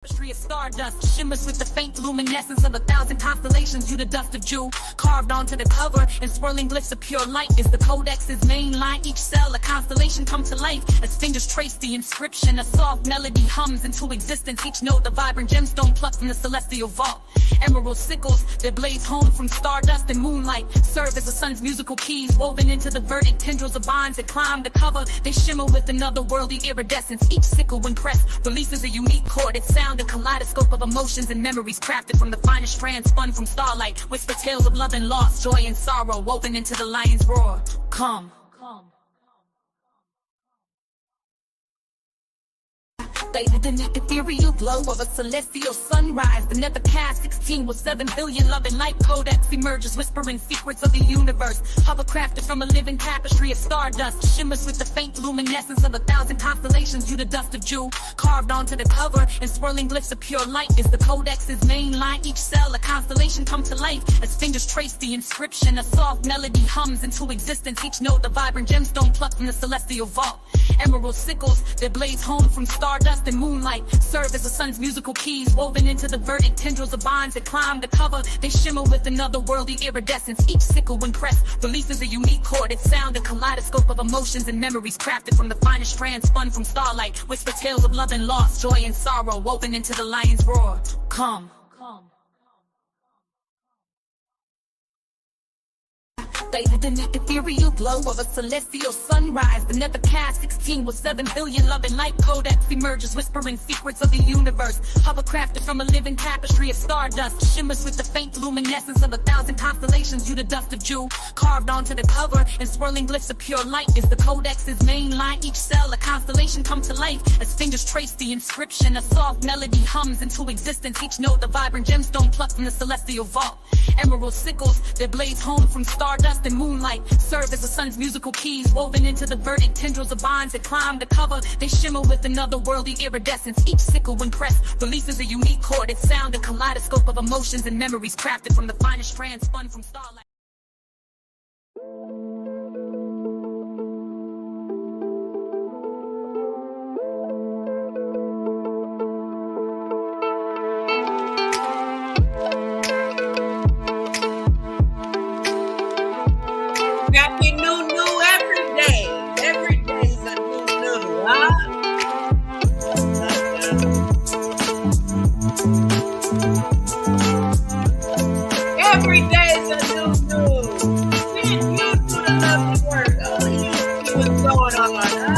Tapestry of stardust shimmers with the faint luminescence of 1,000 constellations. You the dust of jewel carved onto the cover, and swirling glyphs of pure light is the codex's main line. Each cell a constellation come to life as fingers trace the inscription. A soft melody hums into existence, each note a vibrant gemstone plucked from the celestial vault. Emerald sickles that blaze home from stardust and moonlight serve as the sun's musical keys, woven into the verdant tendrils of bonds that climb the cover. They shimmer with another worldly iridescence. Each sickle when pressed releases a unique chorded sound, a kaleidoscope of emotions and memories crafted from the finest strands spun from starlight. Whisper tales of love and loss, joy and sorrow, woven into the lion's roar. Come. Bathed in the ethereal glow of a celestial sunrise, the never cast 16 with 7 billion loving light codex emerges, whispering secrets of the universe. Hovercrafted from a living tapestry of stardust, shimmers with the faint luminescence of 1,000 constellations. You the dust of jewel carved onto the cover, and swirling glyphs of pure light is the codex's main line. Each cell a constellation come to life as fingers trace the inscription. A soft melody hums into existence, each note a vibrant gemstone plucked from the celestial vault. Emerald sickles that blaze home from stardust and moonlight serve as the sun's musical keys, woven into the verdant tendrils of bonds that climb the cover. They shimmer with another worldly iridescence. Each sickle when pressed releases a unique chorded sound, a kaleidoscope of emotions and memories crafted from the finest strands spun from starlight. Whisper tales of love and loss, joy and sorrow, woven into the lion's roar. Come. Bathed in the ethereal glow of a celestial sunrise, the never cast 16 with 7 billion loving light codex emerges, whispering secrets of the universe. Hovercrafted from a living tapestry of stardust, shimmers with the faint luminescence of 1,000 constellations. You the dust of jewel carved onto the cover, and swirling glyphs of pure light is the codex's main line. Each cell a constellation come to life as fingers trace the inscription. A soft melody hums into existence, each note a vibrant gemstone plucked from the celestial vault. Emerald sickles that blaze home from stardust and moonlight serve as the sun's musical keys, woven into the verdant tendrils of bonds that climb the cover. They shimmer with another worldly iridescence. Each sickle when pressed releases a unique chorded sound, a kaleidoscope of emotions and memories crafted from the finest strands spun from starlight. Happy new every day. Every day's a new, huh? Every day's a new. Didn't you do the lovely work? Only you see what's going on, huh?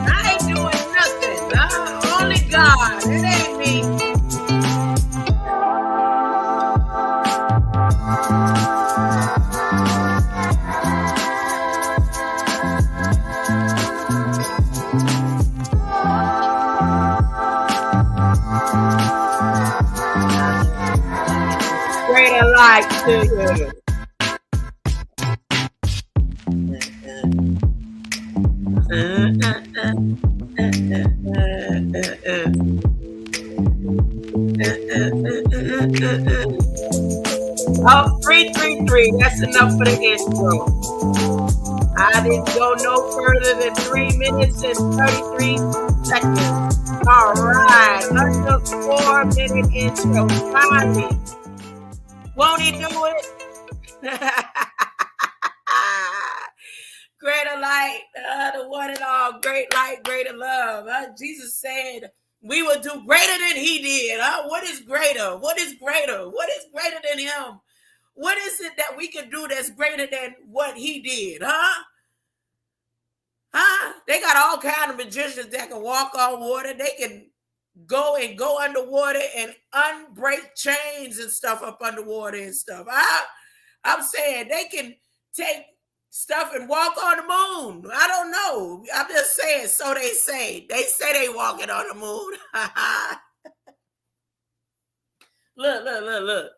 I ain't doing nothing, huh? Only God. It ain't me. Greater life to you. Oh, 333. That's enough for the intro. I didn't go no further than 3 minutes and 33 seconds. All right, under 4-minute intro. Finally. Won't he do it? Greater light, the one and all, great light, greater love. Jesus said we will do greater than he did. What is greater? What is greater? What is greater than him? What is it that we can do that's greater than what he did? They got all kind of magicians that can walk on water. They can go underwater and unbreak chains and stuff up underwater and stuff. I'm saying they can take stuff and walk on the moon. I don't know. I'm just saying, so they say. They say they walking on the moon. Look.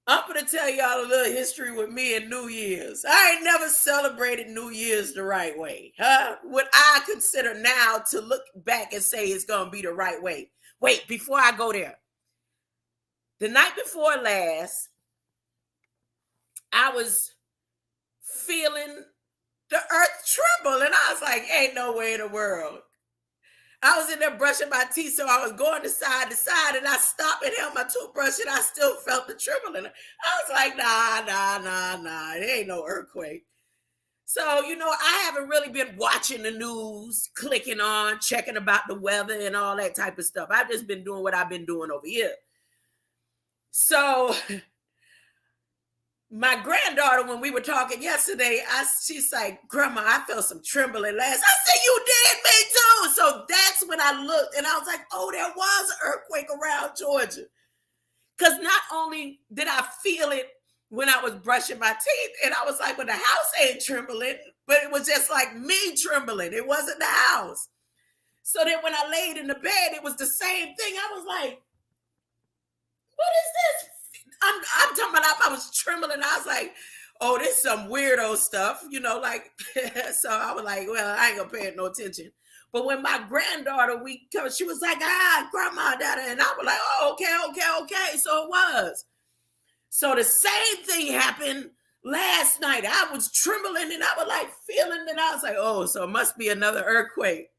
I'm going to tell y'all a little history with me and New Year's. I ain't never celebrated New Year's the right way. What I consider now to look back and say it's going to be the right way. Wait, before I go there. The night before last, I was feeling the earth tremble. And I was like, ain't no way in the world. I was in there brushing my teeth, so I was going to side, and I stopped and held my toothbrush, and I still felt the trembling. I was like, nah, it ain't no earthquake. So, I haven't really been watching the news, clicking on, checking about the weather and all that type of stuff. I've just been doing what I've been doing over here. So, my granddaughter, when we were talking yesterday, she's like, Grandma, I felt some trembling last. I said, you did, me too. So that's when I looked and I was like, oh, there was an earthquake around Georgia. Because not only did I feel it when I was brushing my teeth, and I was like, well, the house ain't trembling, but it was just like me trembling. It wasn't the house. So then when I laid in the bed, it was the same thing. I was like, what is this? I'm talking about I was trembling. I was like, oh, this is some weirdo stuff, so I was like, well, I ain't gonna pay it no attention. But when my granddaughter, she was like, Grandma, Dada, and I was like, oh, okay. So it was. So the same thing happened last night. I was trembling and I was like feeling, and I was like, oh, so it must be another earthquake.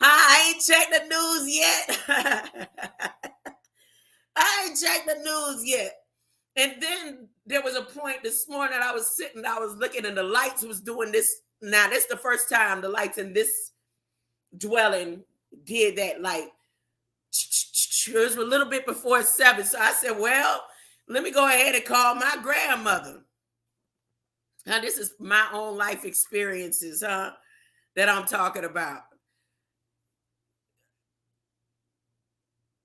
I ain't checked the news yet. And then there was a point this morning I was sitting, I was looking, and the lights was doing this. Now, this is the first time the lights in this dwelling did that, like, it was a little bit before 7. So I said, well, let me go ahead and call my grandmother. Now, this is my own life experiences, that I'm talking about.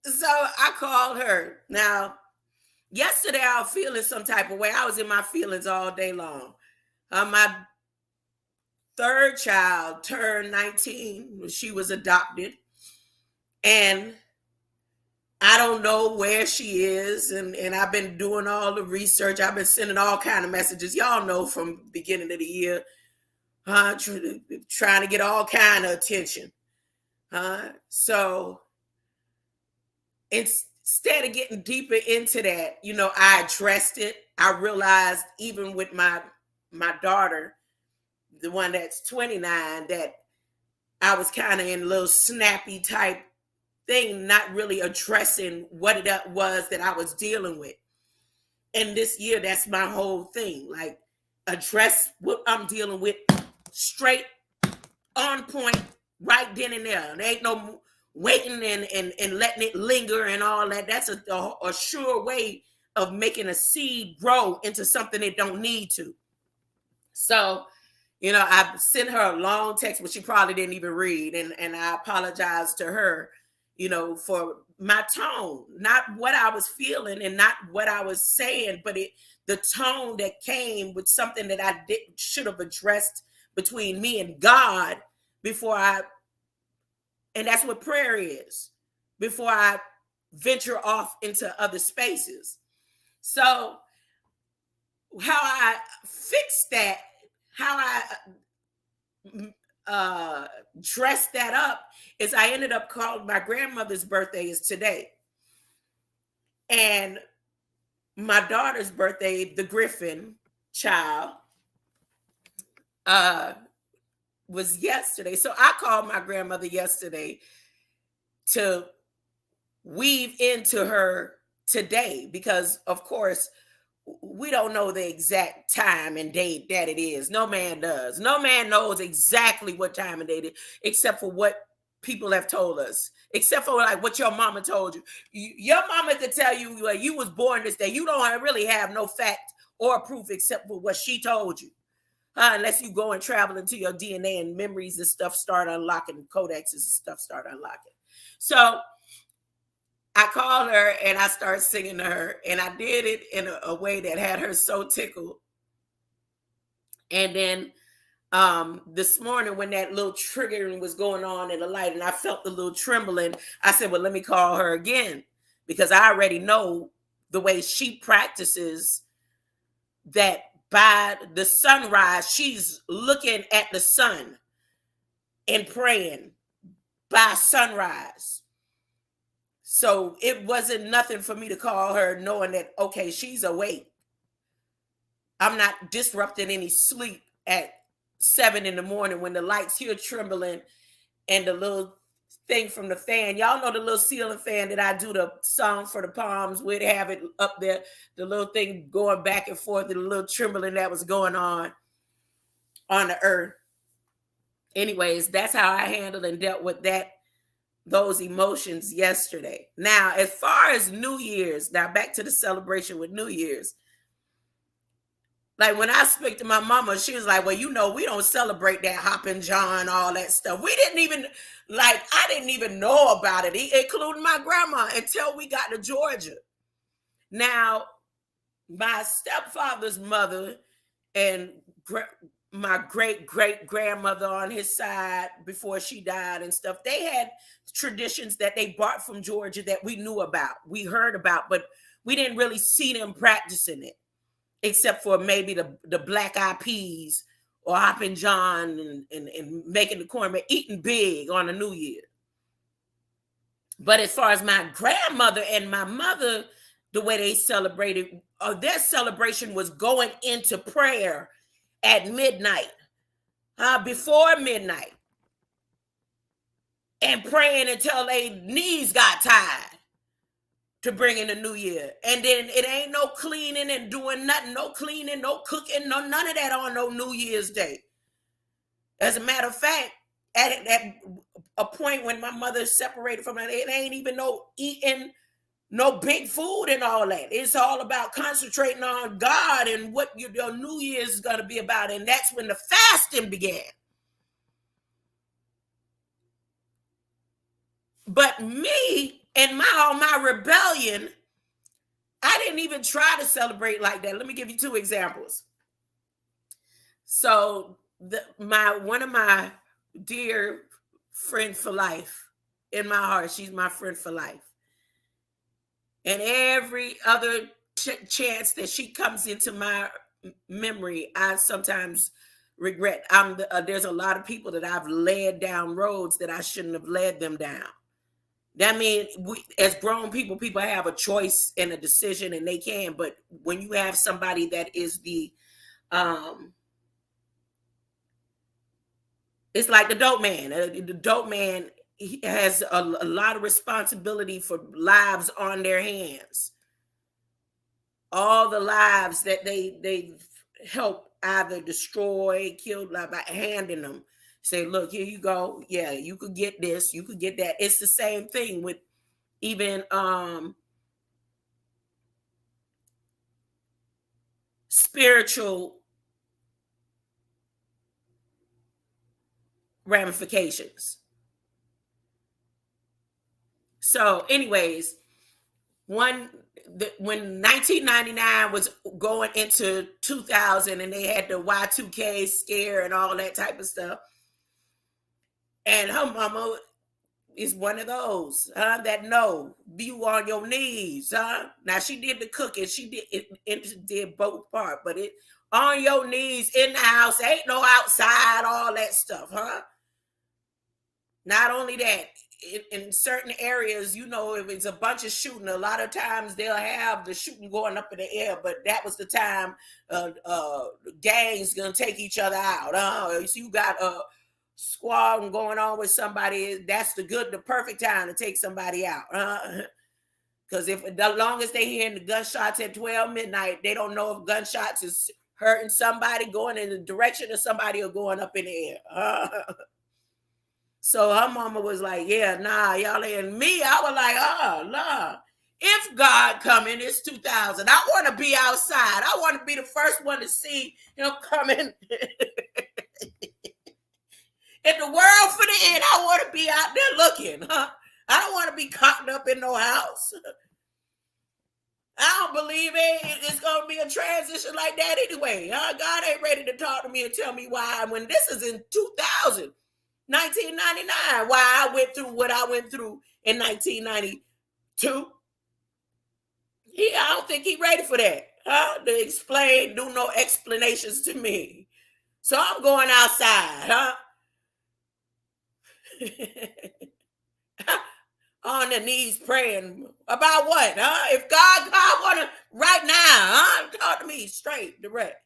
So I called her. Now, yesterday I was feeling some type of way. I was in my feelings all day long. My third child turned 19. She was adopted. And I don't know where she is. And I've been doing all the research. I've been sending all kind of messages. Y'all know from the beginning of the year, trying to get all kind of attention. So instead of getting deeper into that, I addressed it. I realized even with my daughter, the one that's 29, that I was kind of in a little snappy type thing, not really addressing what it was that I was dealing with. And this year, that's my whole thing. Like, address what I'm dealing with straight, on point, right then and there. There ain't no waiting and letting it linger and all that. That's a sure way of making a seed grow into something it don't need to. So, I sent her a long text, but she probably didn't even read. And I apologize to her, for my tone, not what I was feeling and not what I was saying, but the tone that came with something that I should have addressed between me and God and that's what prayer is, before I venture off into other spaces. So how I fixed that, how I dressed that up, is I ended up calling, my grandmother's birthday is today. And my daughter's birthday, the Griffin child, was yesterday. So I called my grandmother yesterday to weave into her today, because of course we don't know the exact time and date that it is. No man does. No man knows exactly what time and date it is, except for what people have told us, except for like what your mama told you. Your mama could tell you you was born this day. You don't really have no fact or proof except for what she told you. Unless you go and travel into your DNA and memories and stuff start unlocking, codexes and stuff start unlocking. So I called her and I started singing to her, and I did it in a way that had her so tickled. And then this morning, when that little triggering was going on in the light and I felt the little trembling, I said, well, let me call her again, because I already know the way she practices that. By the sunrise, she's looking at the sun and praying by sunrise. So it wasn't nothing for me to call her knowing that, okay, she's awake. I'm not disrupting any sleep at 7 in the morning when the lights here trembling and the little thing from the fan. Y'all know the little ceiling fan that I do the song for the palms with, have it up there, the little thing going back and forth, and the little trembling that was going on the earth. Anyways, that's how I handled and dealt with those emotions yesterday. Now, as far as New Year's, now back to the celebration with New Year's. Like when I speak to my mama, she was like, well, you know, we don't celebrate that Hoppin' John, all that stuff. I didn't even know about it, including my grandma, until we got to Georgia. Now, my stepfather's mother and my great-great-grandmother on his side before she died and stuff, they had traditions that they brought from Georgia that we knew about, we heard about, but we didn't really see them practicing it, except for maybe the black eyed peas or Hoppin' John and making the cornmeal, eating big on a New Year. But as far as my grandmother and my mother, the way they celebrated, their celebration was going into prayer at midnight, before midnight, and praying until their knees got tired to bring in the new year. And then it ain't no cleaning and doing nothing, no cleaning, no cooking, none of that on no New Year's Day. As a matter of fact, at a point when my mother separated from her, it ain't even no eating no big food and all that. It's all about concentrating on God and what your New Year's is going to be about. And that's when the fasting began. But me and my rebellion, I didn't even try to celebrate like that. Let me give you 2 examples. So one of my dear friend for life in my heart, she's my friend for life. And every other chance that she comes into my memory, I sometimes regret. There's a lot of people that I've led down roads that I shouldn't have led them down. That means as grown people have a choice and a decision, and they can. But when you have somebody that is it's like the dope man. The dope man, he has a lot of responsibility for lives on their hands. All the lives that they help either destroy, kill, by handing them. Say, look, here you go. Yeah, you could get this, you could get that. It's the same thing with even spiritual ramifications. So anyways, when 1999 was going into 2000 and they had the Y2K scare and all that type of stuff, and her mama is one of those that know you on your knees. Now she did the cooking, she did both part, but it on your knees in the house, ain't no outside, all that stuff, Not only that, in certain areas, if it's a bunch of shooting, a lot of times they'll have the shooting going up in the air, but that was the time gangs gonna take each other out. So you got a squad going on with somebody, that's the perfect time to take somebody out. Because if the longest they hearing the gunshots at 12 midnight, they don't know if gunshots is hurting somebody, going in the direction of somebody, or going up in the air. So her mama was like, yeah, nah, y'all ain't. Me, I was like, nah. If God coming, it's 2000. I want to be outside. I want to be the first one to see him coming. In the world for the end, I want to be out there looking. I don't want to be caught up in no house. I don't believe it's going to be a transition like that anyway. God ain't ready to talk to me and tell me why. When this is in 2000. 1999, why I went through what I went through in 1992. I don't think he's ready for that. To do no explanations to me. So I'm going outside, on the knees praying about what, If God want to right now, talk to me straight, direct.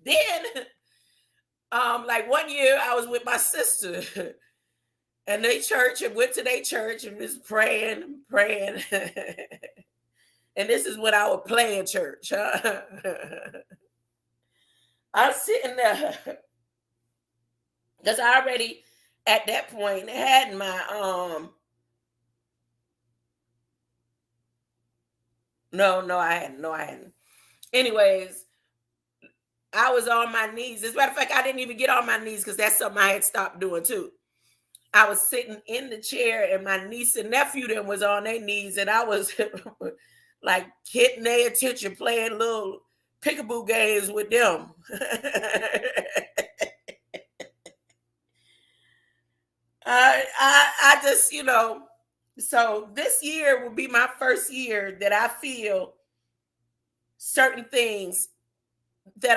Then Like one year I was with my sister and they church and went to their church and was praying. And this is when I would play in church. Huh? I'm sitting there because I already at that point had my no, I hadn't. Anyways, I was on my knees. As a matter of fact, I didn't even get on my knees because that's something I had stopped doing too. I was sitting in the chair and my niece and nephew then was on their knees and I was like getting their attention, playing little peekaboo games with them. I just, so this year will be my first year that I feel certain things that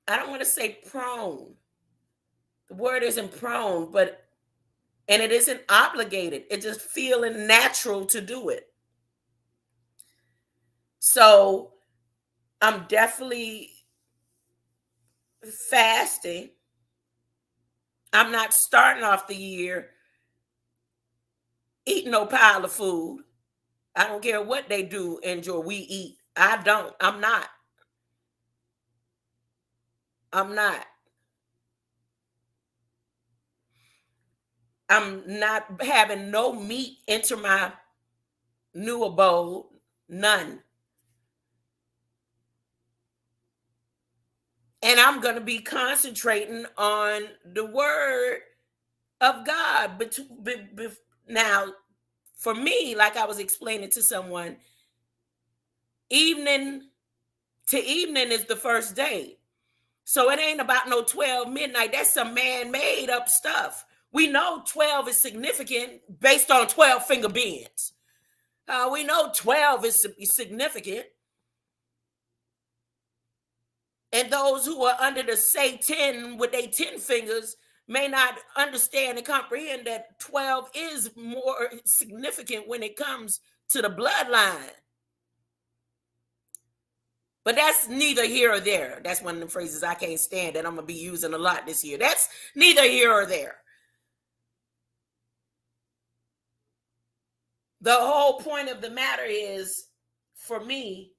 I don't want to say prone. The word isn't prone, and it isn't obligated. It's just feeling natural to do it. So I'm definitely fasting. I'm not starting off the year eating no pile of food. I don't care what they do, enjoy, we eat. I don't. I'm not. I'm not having no meat enter my new abode. None. And I'm going to be concentrating on the word of God. Now, for me, like I was explaining to someone, evening to evening is the first day. So it ain't about no 12 midnight. That's some man-made up stuff. We know 12 is significant based on 12 finger bends. We know 12 is significant. And those who are under the say 10 with their 10 fingers may not understand and comprehend that 12 is more significant when it comes to the bloodline. But that's neither here or there. That's one of the phrases I can't stand that I'm going to be using a lot this year. That's neither here or there. The whole point of the matter is, for me,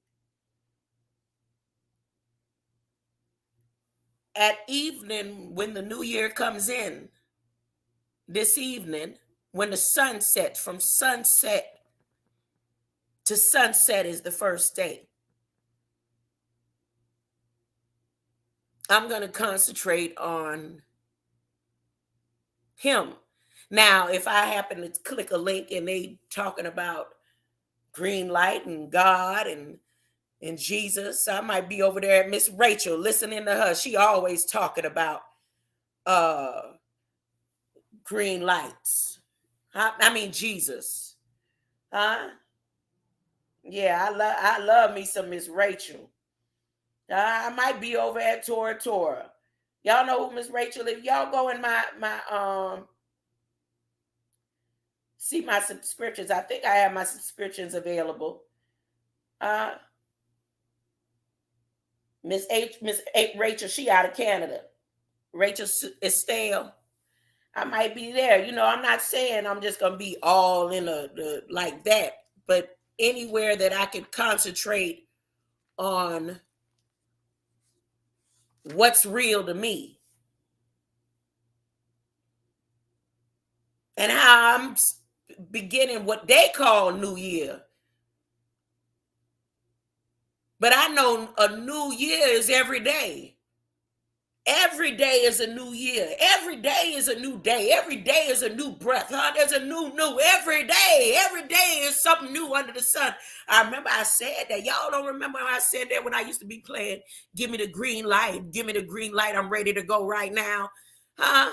at evening, when the new year comes in, this evening, when the sun sets, from sunset to sunset is the first day. I'm going to concentrate on him. Now, if I happen to click a link and they talking about green light and God and Jesus, I might be over there at Miss Rachel listening to her. She always talking about green lights. I mean Jesus. Huh? Yeah, I love me some Miss Rachel. I might be over at Tora. Y'all know who Miss Rachel is. Y'all go in my see my subscriptions. I think I have my subscriptions available. Miss Rachel, she out of Canada. Rachel Estelle. I might be there. I'm not saying I'm just gonna be all in the like that, but anywhere that I can concentrate on what's real to me and how I'm beginning what they call New Year. But I know a new year is every day. Every day is a new year. Every day is a new day. Every day is a new breath. Huh? There's a new every day. Every day is something new under the sun. I remember I said that. Y'all don't remember I said that when I used to be playing, give me the green light. Give me the green light. I'm ready to go right now. Huh?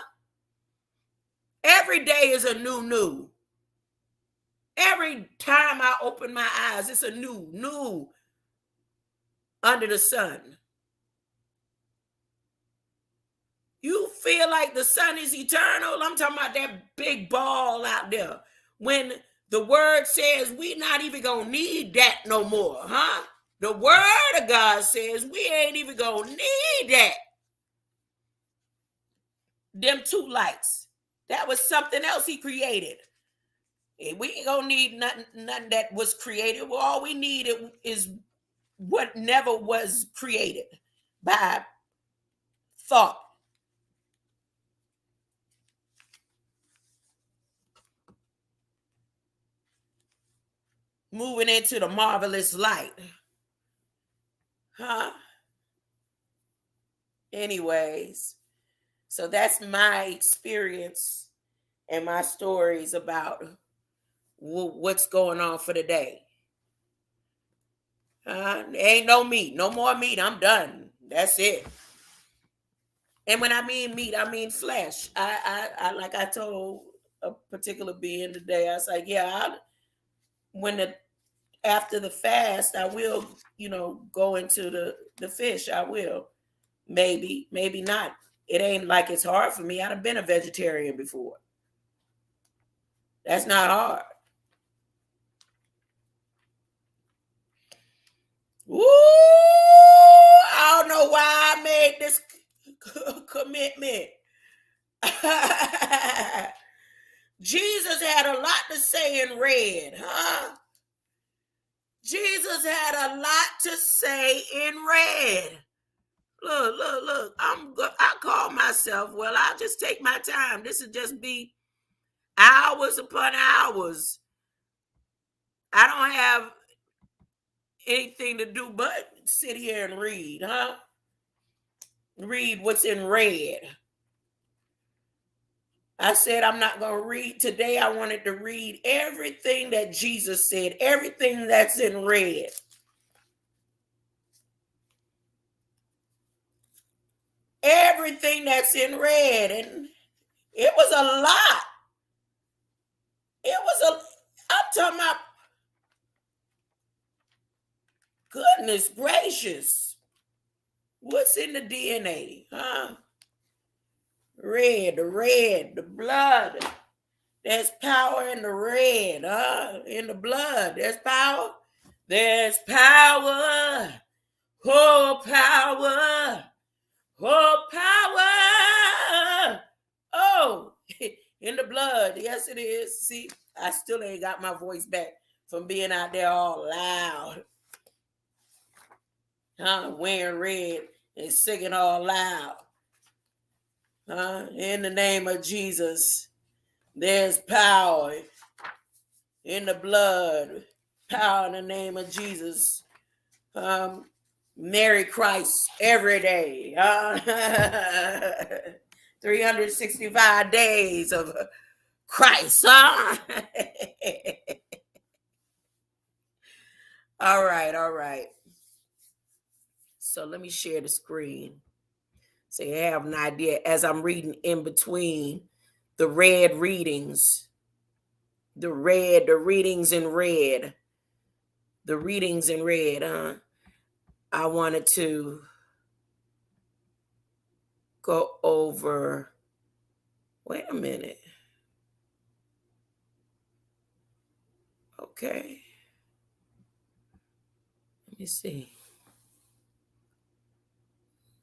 Every day is a new. Every time I open my eyes, it's a new under the sun. You feel like the sun is eternal? I'm talking about that big ball out there. When the word says we're not even going to need that no more, huh? The word of God says we ain't even gonna need that. Them two lights. That was something else he created. And we ain't gonna need nothing that was created. Well, all we need is what never was created by thought. Moving into the marvelous light. Huh? Anyways, so that's my experience and my stories about what's going on for the day. Ain't no meat, no more meat. I'm done. That's it. And when I mean meat, I mean flesh. I like I told a particular being today. I was like, yeah, after the fast, I will, go into the fish. I will. Maybe not. It ain't like it's hard for me. I've been a vegetarian before. That's not hard. Ooh, I don't know why I made this commitment. Jesus had a lot to say in red, huh? Jesus had a lot to say in red. Look. I call myself, well, I'll just take my time. This will just be hours upon hours. I don't have anything to do but sit here and read, huh? Read what's in red. I said I'm not going to read today. I wanted to read everything that Jesus said, everything that's in red. Everything that's in red. And it was a lot. I'm talking about, goodness gracious. What's in the DNA, huh? Red, the blood. There's power in the red, huh? In the blood, there's power. There's power. Oh, power. Oh, power. Oh, in the blood. Yes, it is. See, I still ain't got my voice back from being out there all loud. Wearing red and singing all loud. In the name of Jesus, there's power in the blood. Power in the name of Jesus. Merry Christ every day. 365 days of Christ. Huh? All right. So let me share the screen so you have an idea as I'm reading in between the red readings. The readings in red. The readings in red, I wanted to go over. Wait a minute. Okay. Let me see.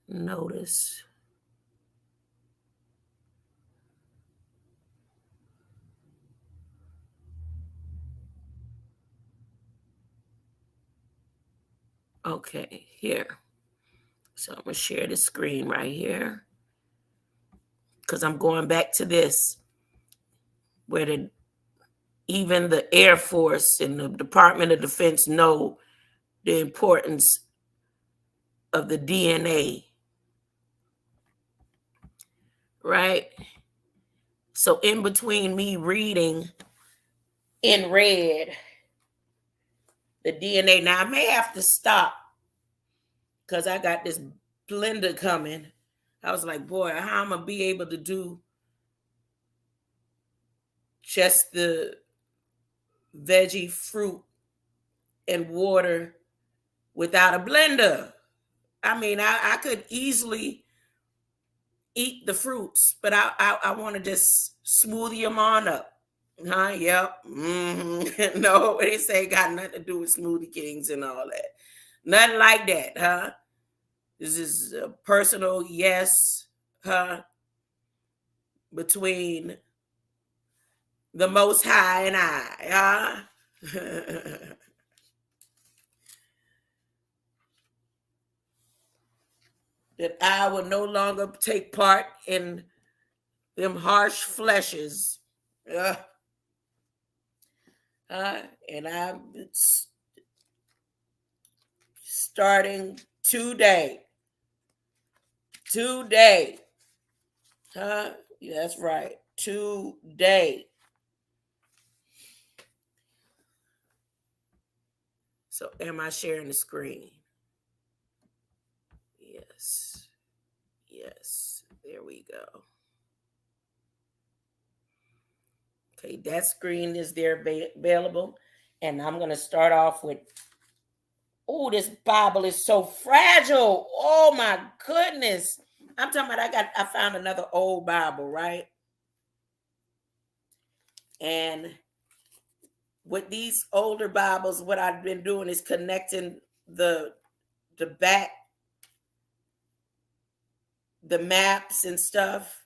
Notice. Okay, here. So I'm going to share the screen right here because I'm going back to this where even the Air Force and the Department of Defense know the importance of the DNA. Right? So in between me reading in red the DNA, now I may have to stop because I got this blender coming. I was like, boy, how am I going to be able to do just the veggie, fruit, and water without a blender? I mean, I could easily eat the fruits, but I want to just smoothie them on up. Huh? Yep. Mm-hmm. No, they say got nothing to do with Smoothie Kings and all that. Nothing like that, huh? This is a personal yes, huh? Between the Most High and I, huh? That I will no longer take part in them harsh fleshes. Uh, and I'm starting today. Today. Huh? Yeah, that's right. Today. So am I sharing the screen? Yes. Yes. There we go. Okay, that screen is there available. And I'm going to start off with, oh, this Bible is so fragile. Oh my goodness. I'm talking about I found another old Bible, right? And with these older Bibles, what I've been doing is connecting the back, the maps and stuff.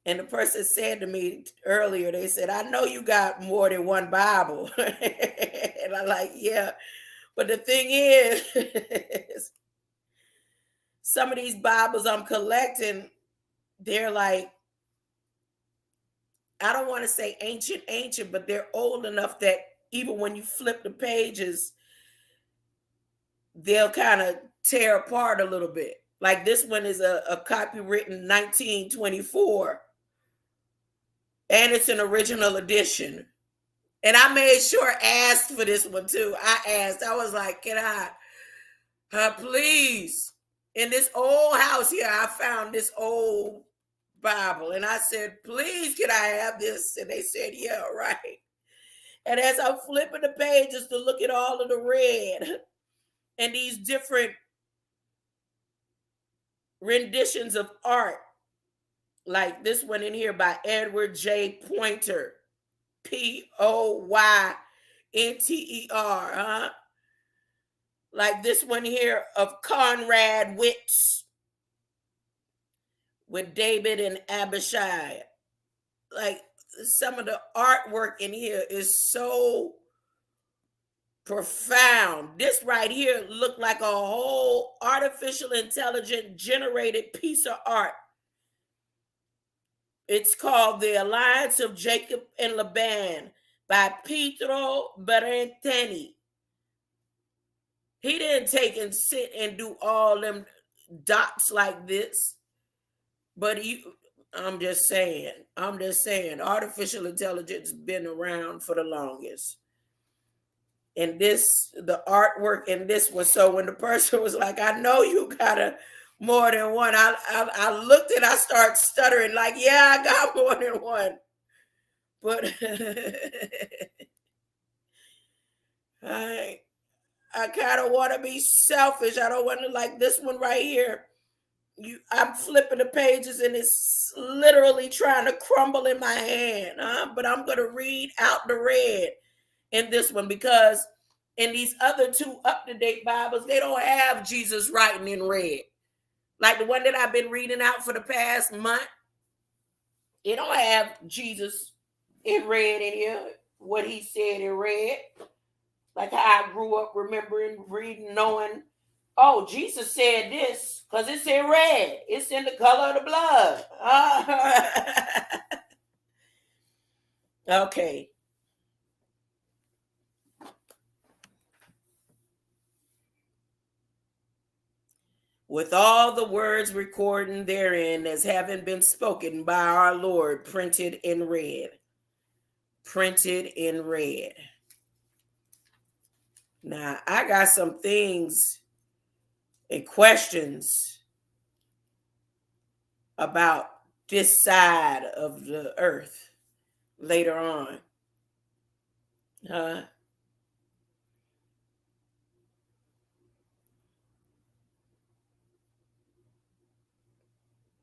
And the person said to me earlier, they said, I know you got more than one Bible. And I'm like, yeah. But the thing is, some of these Bibles I'm collecting, they're like, I don't want to say ancient, but they're old enough that even when you flip the pages, they'll kind of tear apart a little bit. Like this one is a copy written 1924, and it's an original edition. And I made sure asked for this one too. I was like, can I, please? In this old house here, I found this old Bible. And I said, please, can I have this? And they said, yeah, right. And as I'm flipping the pages to look at all of the red and these different renditions of art, like this one in here by Edward J. Poynter, Poynter, huh? Like this one here of Conrad Witz with David and Abishai. Like some of the artwork in here is so profound. This right here looked like a whole artificial intelligent generated piece of art. It's called The Alliance of Jacob and Laban by Pietro Berentini. He didn't take and sit and do all them dots like this. But I'm just saying, artificial intelligence been around for the longest. And the artwork in this one. So when the person was like, I know you got more than one, I looked and I started stuttering like, yeah, I got more than one. But I kind of want to be selfish. I don't want to, like this one right here. I'm flipping the pages and it's literally trying to crumble in my hand. But I'm going to read out the red in this one because in these other two up-to-date Bibles, they don't have Jesus writing in red. Like the one that I've been reading out for the past month, it don't have Jesus in red in here, what he said in red. Like how I grew up remembering reading, knowing, oh, Jesus said this because it's in red. It's in the color of the blood. Okay. With all the words recorded therein as having been spoken by our Lord, printed in red. Printed in red. Now, I got some things and questions about this side of the earth later on.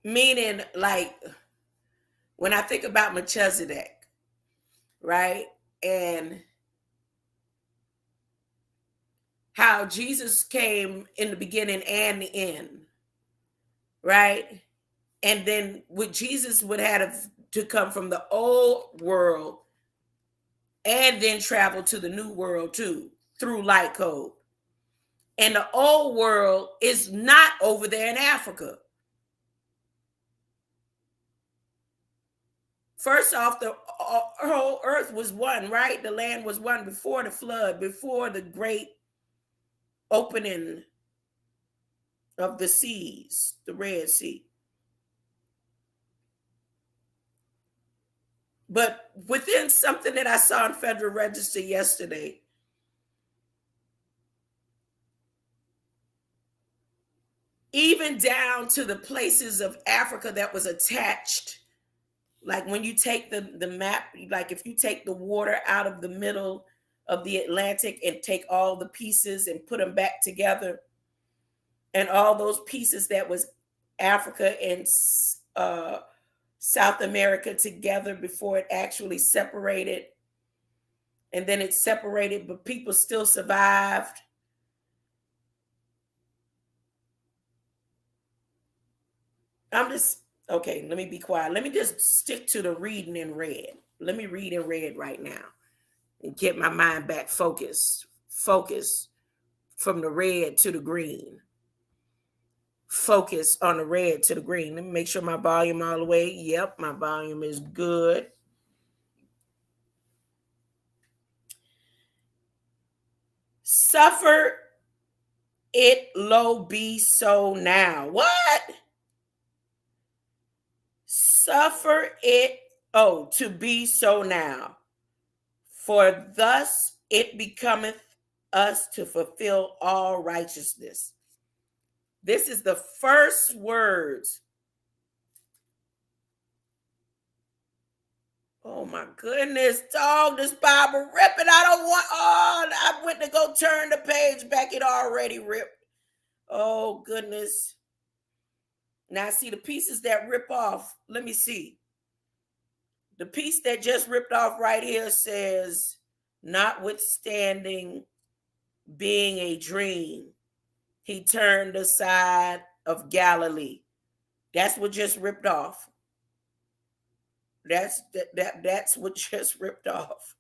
Meaning, like, when I think about Melchizedek, right? And how Jesus came in the beginning and the end, right? And then with Jesus would have to come from the old world and then travel to the new world too through light code. And the old world is not over there in Africa. First off, the whole earth was one, right? The land was one before the flood, before the great opening of the seas, the Red Sea. But within something that I saw in Federal Register yesterday, even down to the places of Africa that was attached, like when you take the map, like if you take the water out of the middle of the Atlantic and take all the pieces and put them back together, and all those pieces that was Africa and South America together before it actually separated, and then it separated, but people still survived. I'm just, okay, let me be quiet. Let me just stick to the reading in red. Let me read in red right now and get my mind back focused. Focus from the red to the green. Focus on the red to the green. Let me make sure my volume all the way. Yep, my volume is good. Suffer it lo be so now. What? Suffer it, to be so now. For thus it becometh us to fulfill all righteousness. This is the first words. Oh my goodness, dog, this Bible ripping. I went to go turn the page back. It already ripped. Oh goodness. Now see the pieces that rip off. Let me see. The piece that just ripped off right here says, notwithstanding being a dream, he turned aside of Galilee. That's what just ripped off. That's what just ripped off.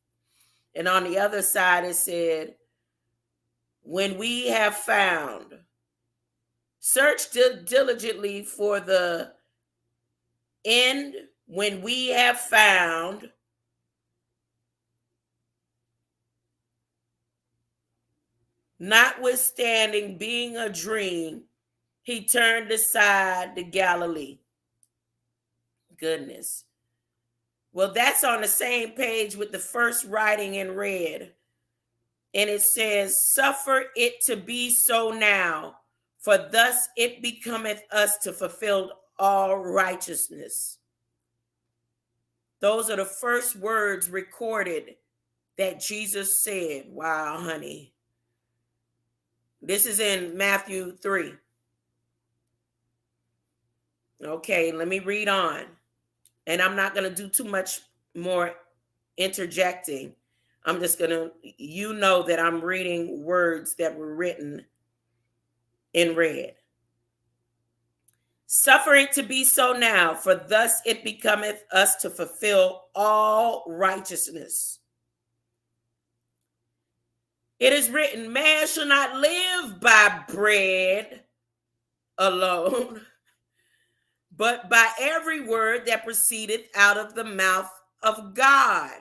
And on the other side it said, when we have found, search diligently for the end, when we have found, notwithstanding being a dream, he turned aside to Galilee. Goodness. Well, that's on the same page with the first writing in red. And it says, suffer it to be so now, for thus it becometh us to fulfill all righteousness. Those are the first words recorded that Jesus said. Wow, honey. This is in Matthew 3. Okay, let me read on. And I'm not going to do too much more interjecting. I'm just going to, that I'm reading words that were written in red. Suffer it to be so now, for thus it becometh us to fulfill all righteousness. It is written, man shall not live by bread alone, but by every word that proceedeth out of the mouth of God.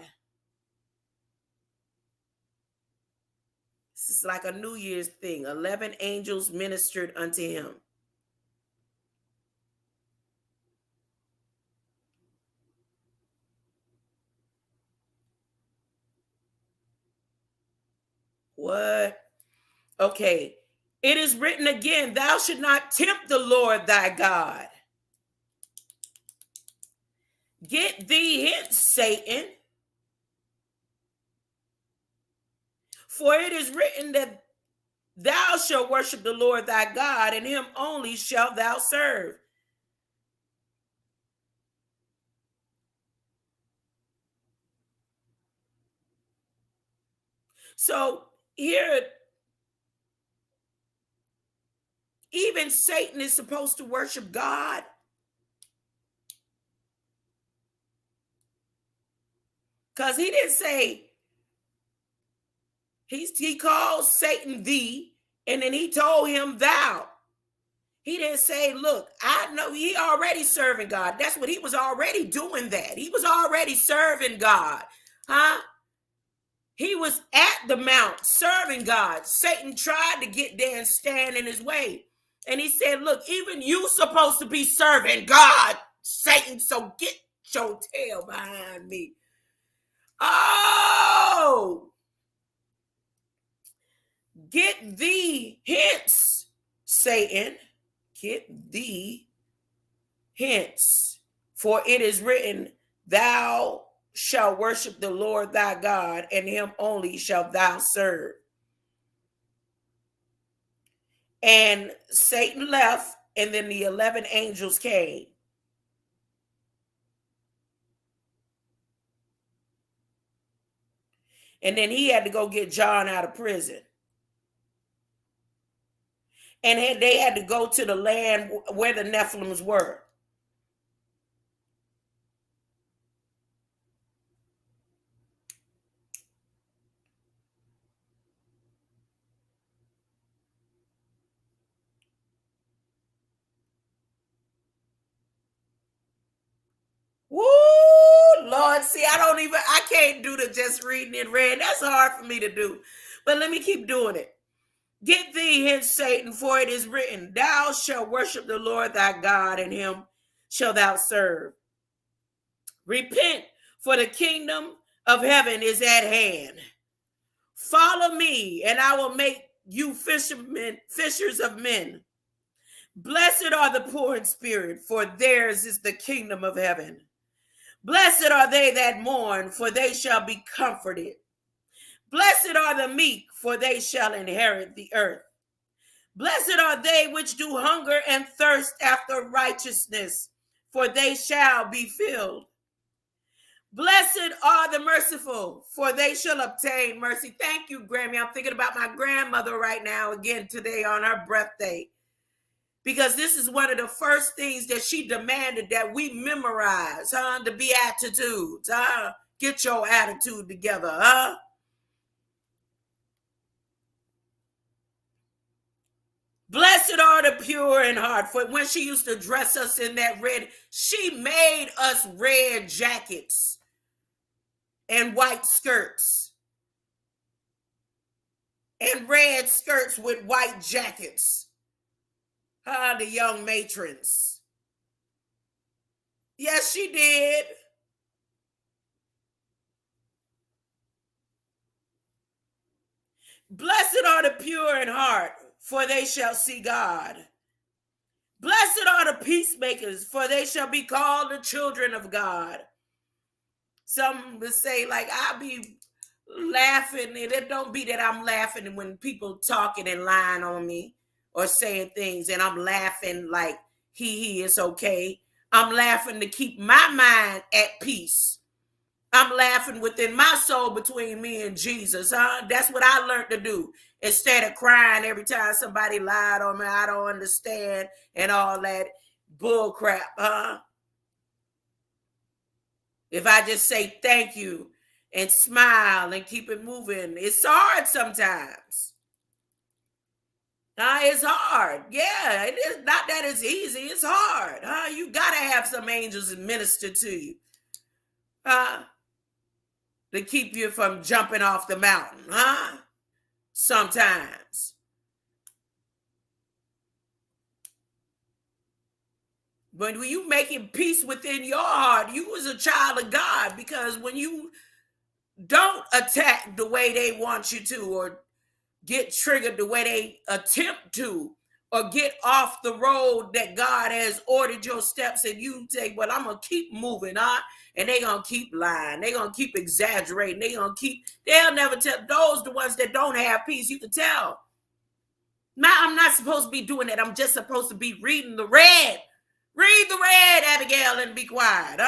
This is like a New Year's thing. 11 angels ministered unto him. What? Okay. It is written again, thou should not tempt the Lord thy God. Get thee hence, Satan. For it is written that thou shalt worship the Lord thy God, and him only shalt thou serve. So here even Satan is supposed to worship God? Because he didn't say, he called Satan thee, and then he told him thou. He didn't say, look, I know he already serving God. That's what he was already doing that. He was already serving God. Huh? He was at the mount serving God. Satan tried to get there and stand in his way. And he said, look, even you supposed to be serving God, Satan, so get your tail behind me. Oh, get thee hence, Satan. Get thee hence. For it is written, thou shalt worship the Lord thy God, and him only shalt thou serve. And Satan left, and then the 11 angels came. And then he had to go get John out of prison. And they had to go to the land where the Nephilims were. Woo, Lord, see, I can't do the just reading and read. That's hard for me to do. But let me keep doing it. Get thee hence, Satan, for it is written, thou shalt worship the Lord thy God, and him shalt thou serve. Repent, for the kingdom of heaven is at hand. Follow me, and I will make you fishers of men. Blessed are the poor in spirit, for theirs is the kingdom of heaven. Blessed are they that mourn, for they shall be comforted. Blessed are the meek, for they shall inherit the earth. Blessed are they which do hunger and thirst after righteousness, for they shall be filled. Blessed are the merciful, for they shall obtain mercy. Thank you, Grammy. I'm thinking about my grandmother right now, again today on her birthday, because this is one of the first things that she demanded that we memorize, the Beatitudes. Get your attitude together, Blessed are the pure in heart. For when she used to dress us in that red, she made us red jackets and white skirts. And red skirts with white jackets. The young matrons. Yes, she did. Blessed are the pure in heart, for they shall see God. Blessed are the peacemakers, for they shall be called the children of God. Some would say, like, I'll be laughing, and it don't be that I'm laughing when people talking and lying on me or saying things, and I'm laughing like it's okay. I'm laughing to keep my mind at peace. I'm laughing within my soul between me and Jesus. That's what I learned to do. Instead of crying every time somebody lied on me, I don't understand, and all that bull crap. If I just say thank you and smile and keep it moving, it's hard sometimes. It's hard. Yeah, it is not that it's easy. It's hard. You gotta have some angels and minister to you. To keep you from jumping off the mountain, sometimes. But when you making peace within your heart, you was a child of God, because when you don't attack the way they want you to, or get triggered the way they attempt to, or get off the road that God has ordered your steps, and you say, well, I'm going to keep moving, and they're going to keep lying. They're going to keep exaggerating. They'll never tell. Those the ones that don't have peace, you can tell. Now, I'm not supposed to be doing that. I'm just supposed to be reading the red. Read the red, Abigail, and be quiet.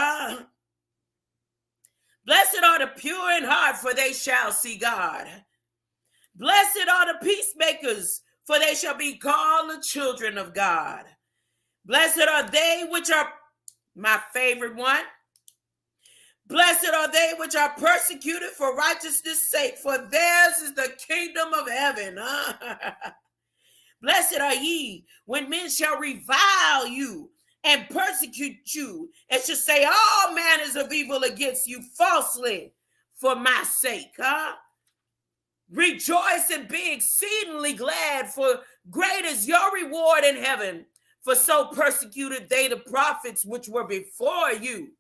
Blessed are the pure in heart, for they shall see God. Blessed are the peacemakers, for they shall be called the children of God. Blessed are they which are, my favorite one, blessed are they which are persecuted for righteousness' sake, for theirs is the kingdom of heaven. Blessed are ye when men shall revile you and persecute you, and shall say all manners of evil against you falsely for my sake. Rejoice and be exceedingly glad, for great is your reward in heaven. For so persecuted they the prophets which were before you.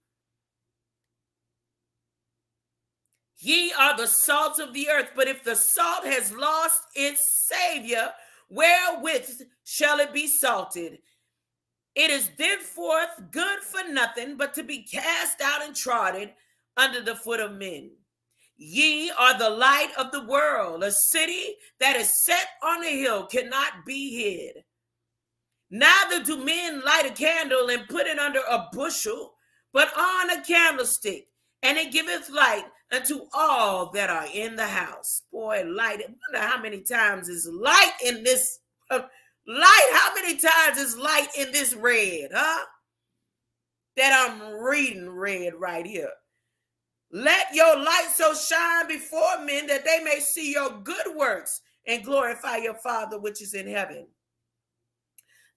Ye are the salt of the earth, but if the salt has lost its savior, wherewith shall it be salted? It is thenceforth good for nothing but to be cast out and trodden under the foot of men. Ye are the light of the world. A city that is set on a hill cannot be hid. Neither do men light a candle and put it under a bushel, but on a candlestick, and it giveth light unto all that are in the house. Boy, light. I wonder how many times is light in this light? How many times is light in this red, that I'm reading red right here. Let your light so shine before men that they may see your good works and glorify your Father which is in heaven.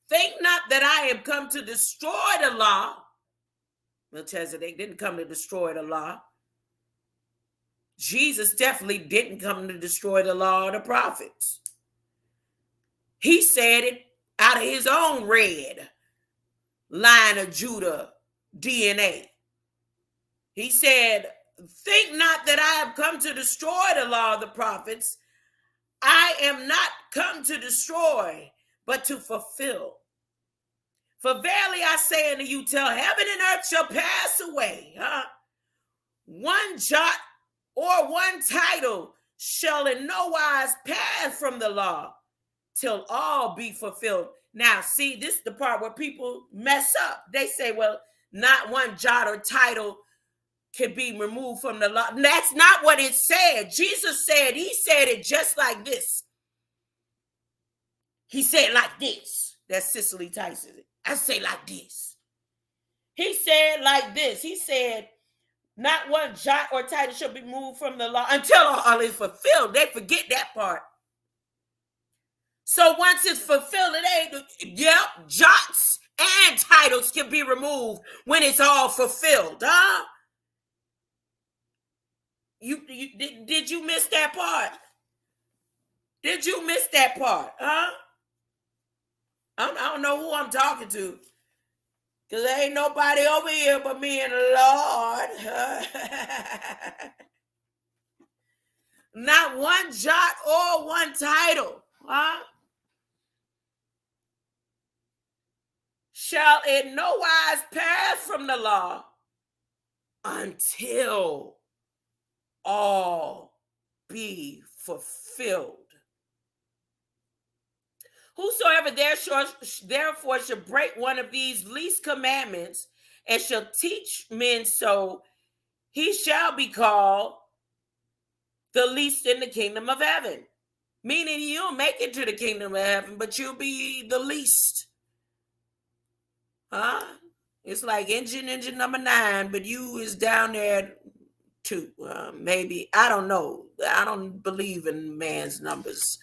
Think not that I am come to destroy the law. Melchizedek didn't come to destroy the law. Jesus definitely didn't come to destroy the law of the prophets. He said it out of his own red line of Judah DNA. He said, think not that I have come to destroy the law of the prophets. I am not come to destroy, but to fulfill. For verily I say unto you, till heaven and earth shall pass away, one jot or one title shall in no wise pass from the law till all be fulfilled. Now, see, this is the part where people mess up. They say, well, not one jot or title can be removed from the law. That's not what it said. Jesus said, he said it just like this. He said like this. That's Cicely Tyson. I say like this. He said like this. He said, not one jot or title shall be moved from the law until all is fulfilled. They forget that part. So once it's fulfilled, it ain't, jots and titles can be removed when it's all fulfilled, Did you miss that part? Did you miss that part, I don't know who I'm talking to, because there ain't nobody over here but me and the Lord. Not one jot or one title, shall in no wise pass from the law until all be fulfilled. Whosoever therefore shall break one of these least commandments and shall teach men so, he shall be called the least in the kingdom of heaven. Meaning you'll make it to the kingdom of heaven, but you'll be the least. It's like engine number 9, but you is down there too. Maybe, I don't know. I don't believe in man's numbers.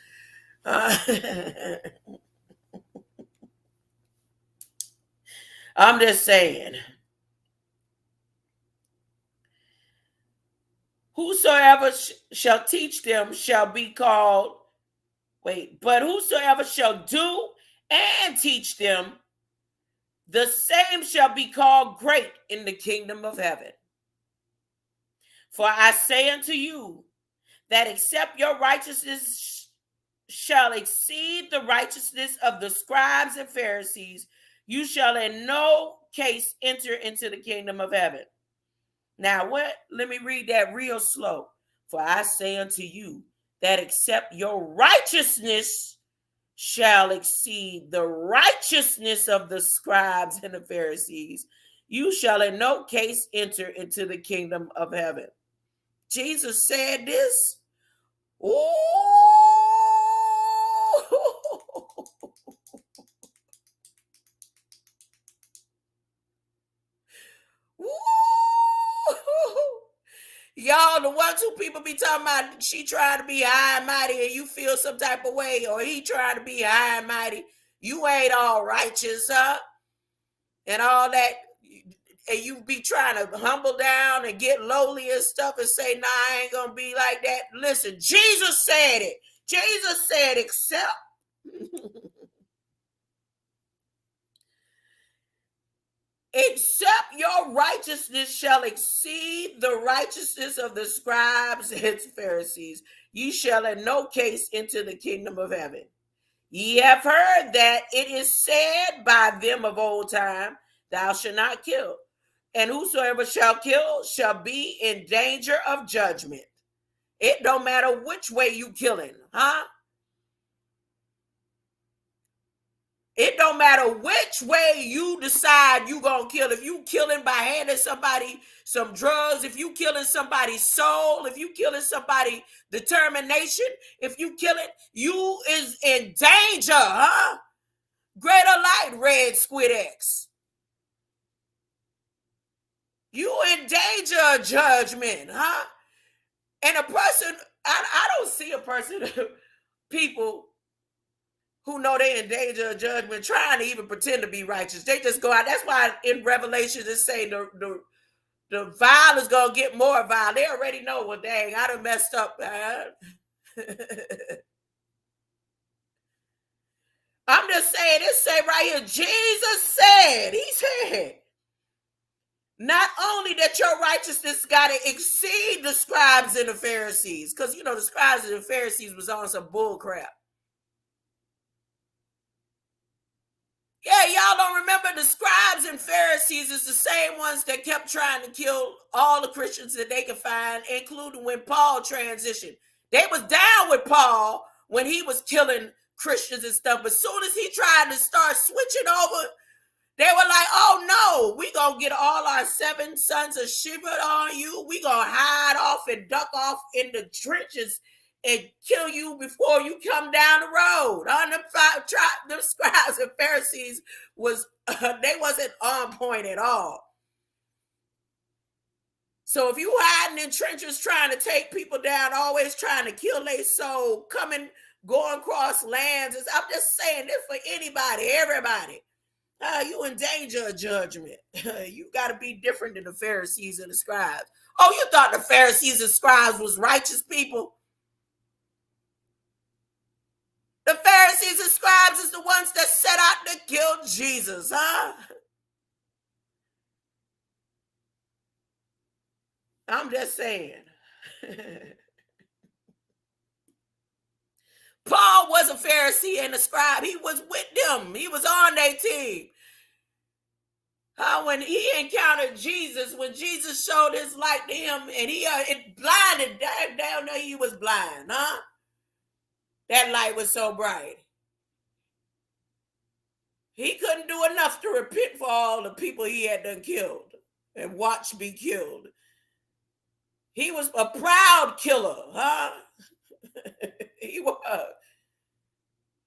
I'm just saying. Whosoever shall teach them shall be called, but whosoever shall do and teach them, the same shall be called great in the kingdom of heaven. For I say unto you that except your righteousness shall exceed the righteousness of the scribes and Pharisees, you shall in no case enter into the kingdom of heaven. Now, let me read that real slow. For I say unto you that except your righteousness shall exceed the righteousness of the scribes and the Pharisees, you shall in no case enter into the kingdom of heaven. Jesus said this. Ooh, Y'all, the ones who people be talking about, she trying to be high and mighty and you feel some type of way, or he trying to be high and mighty. You ain't all righteous, huh? And all that. And you be trying to humble down and get lowly and stuff and say, nah, I ain't going to be like that. Listen, Jesus said it. Jesus said, except your righteousness shall exceed the righteousness of the scribes and Pharisees, ye shall in no case enter the kingdom of heaven. Ye have heard that it is said by them of old time, thou shalt not kill, and whosoever shall kill shall be in danger of judgment. It don't matter which way you killing, huh? It don't matter which way you decide you gonna kill. If you killing by handing somebody some drugs, if you killing somebody's soul, if you killing somebody's determination, if you killing, you is in danger, huh? Greater light, red squid X. You in danger of judgment, huh? And a person, I don't see a person, people who know they're in danger of judgment, trying to even pretend to be righteous. They just go out. That's why in Revelation it say the vile is going to get more vile. They already know, well, dang, I done messed up, man. I'm just saying, it say right here, Jesus said, he said, not only that your righteousness got to exceed the scribes and the Pharisees, because, you know, the scribes and the Pharisees was on some bull crap. Yeah, y'all don't remember the scribes and Pharisees is the same ones that kept trying to kill all the Christians that they could find, including when Paul transitioned. They was down with Paul when he was killing Christians and stuff. But as soon as he tried to start switching over, they were like, oh no, we gonna get all our 7 sons of Sheba on you. We gonna hide off and duck off in the trenches and kill you before you come down the road. The scribes and Pharisees they wasn't on point at all. So if you hiding in trenches trying to take people down, always trying to kill their soul, going across lands, I'm just saying this for anybody, everybody. You in danger of judgment. You got to be different than the Pharisees and the scribes. Oh, you thought the Pharisees and scribes was righteous people? The Pharisees and scribes is the ones that set out to kill Jesus, huh? I'm just saying. Paul was a Pharisee and a scribe. He was with them. He was on their team. When he encountered Jesus, when Jesus showed his light to him, and it blinded, down there he was blind, huh? That light was so bright. He couldn't do enough to repent for all the people he had done killed and watched be killed. He was a proud killer, huh? He was.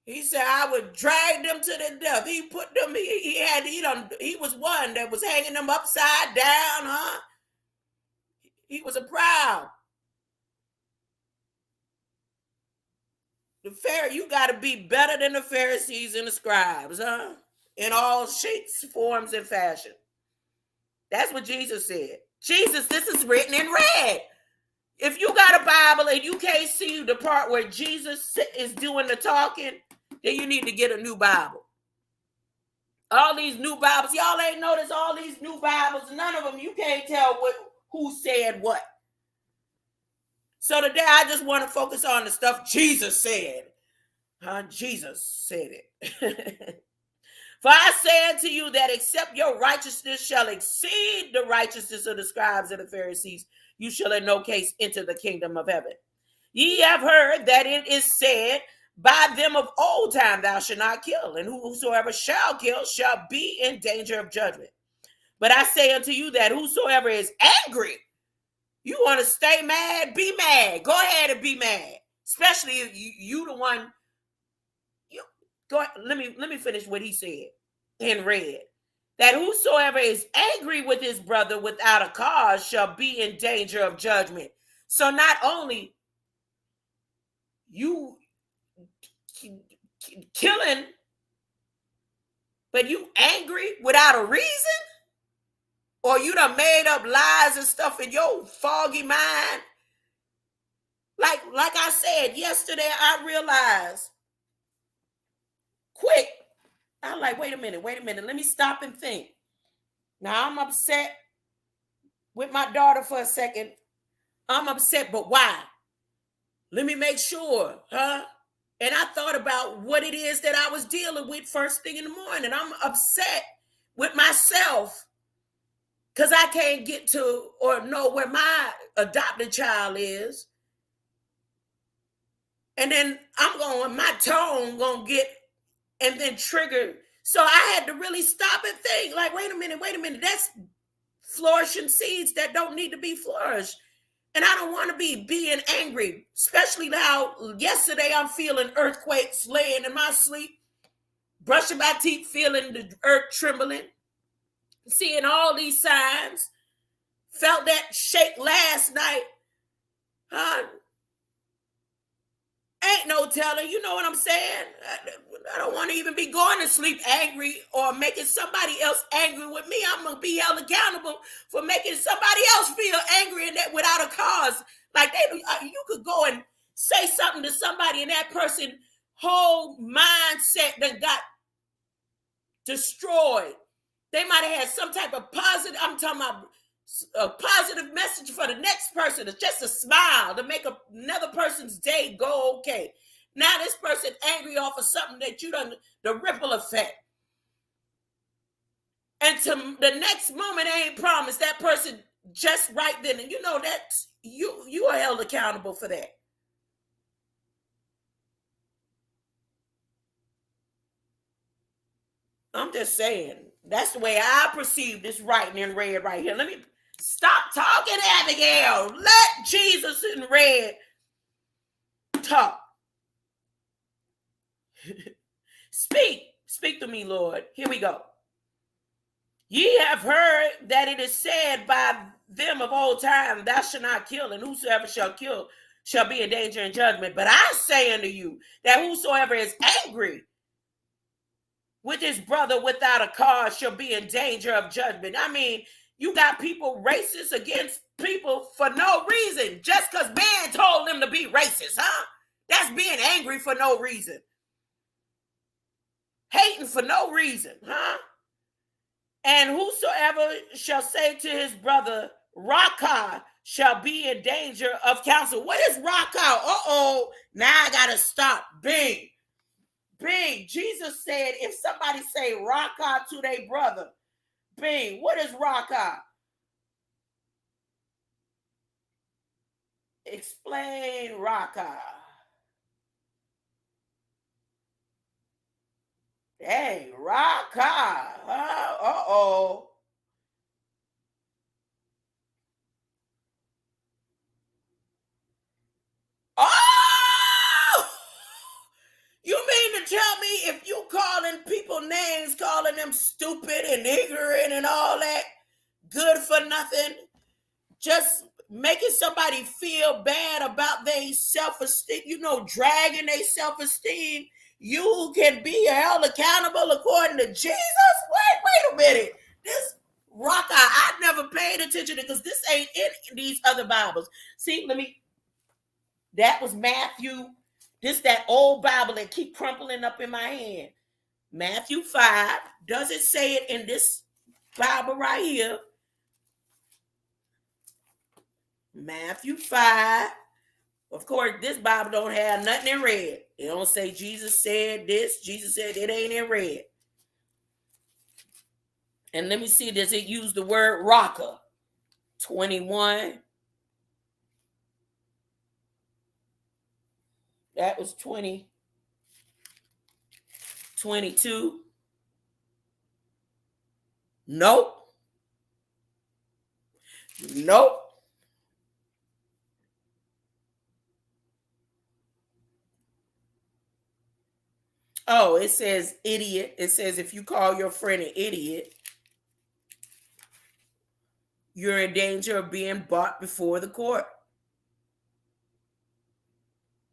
He said, I would drag them to the death. He put them, he was one that was hanging them upside down, huh? He was a proud. You got to be better than the Pharisees and the scribes, huh? In all shapes, forms, and fashion. That's what Jesus said. Jesus, this is written in red. If you got a Bible and you can't see the part where Jesus is doing the talking, then you need to get a new Bible. All these new Bibles, y'all ain't noticed all these new Bibles, none of them, you can't tell who said what. So today I just want to focus on the stuff Jesus said. Jesus said it. For I say unto you that except your righteousness shall exceed the righteousness of the scribes and the Pharisees, you shall in no case enter the kingdom of heaven. Ye have heard that it is said by them of old time, thou shalt not kill, and whosoever shall kill shall be in danger of judgment. But I say unto you that whosoever is angry, you want to stay mad, be mad. Go ahead and be mad. Especially if you the one. Go ahead, let me finish what he said in red. that whosoever is angry with his brother without a cause shall be in danger of judgment. So not only you killing, but you angry without a reason, or you done made up lies and stuff in your foggy mind. Like I said yesterday, I realized quick. I'm like, wait a minute. Let me stop and think. Now I'm upset with my daughter for a second. I'm upset, but why? Let me make sure, huh? And I thought about what it is that I was dealing with first thing in the morning. I'm upset with myself because I can't get to or know where my adopted child is. And then my tone gonna get and then trigger. So I had to really stop and think, like, wait a minute. That's flourishing seeds that don't need to be flourished. And I don't want to be being angry, especially now. Yesterday, I'm feeling earthquakes laying in my sleep, brushing my teeth, feeling the earth trembling, seeing all these signs. Felt that shake last night. Ain't no telling, you know what I'm saying? I don't want to even be going to sleep angry or making somebody else angry with me. I'm going to be held accountable for making somebody else feel angry and that without a cause. Like you could go and say something to somebody and that person whole mindset that got destroyed. They might have had some type of positive, I'm talking about a positive message for the next person. It's just a smile to make another person's day go okay. Now this person angry off of something that you done, the ripple effect. And to the next moment ain't promised. That person just right then. And you know that you are held accountable for that. I'm just saying. That's the way I perceive this writing in red right here. Let me stop talking, Abigail. Let Jesus in red talk. Speak to me, Lord. Here we go. Ye have heard that it is said by them of old time, thou shalt not kill, and whosoever shall kill shall be in danger and judgment. But I say unto you that whosoever is angry with his brother without a cause shall be in danger of judgment. I mean, you got people racist against people for no reason, just because man told them to be racist, huh? That's being angry for no reason. Hating for no reason, huh? And whosoever shall say to his brother, Raka, shall be in danger of counsel. What is Raka? Uh-oh, now I gotta stop. Bing. Jesus said, if somebody say Raka to their brother, bing, what is Raka? Explain Raka. Hey, Raka. Uh-oh. Oh! You mean to tell me if you calling people names, calling them stupid and ignorant and all that, good for nothing, just making somebody feel bad about their self-esteem, dragging their self-esteem, you can be held accountable according to Jesus? Wait a minute. This Raka, I never paid attention to, because this ain't in these other Bibles. See, that was Matthew. This that old Bible that keep crumpling up in my hand. Matthew 5. Does it say it in this Bible right here? Matthew 5. Of course, this Bible don't have nothing in red. It don't say Jesus said this. Jesus said it ain't in red. And let me see, does it use the word Raka? 21. That was 20. 22. Nope. Oh, it says idiot. It says if you call your friend an idiot, you're in danger of being brought before the court.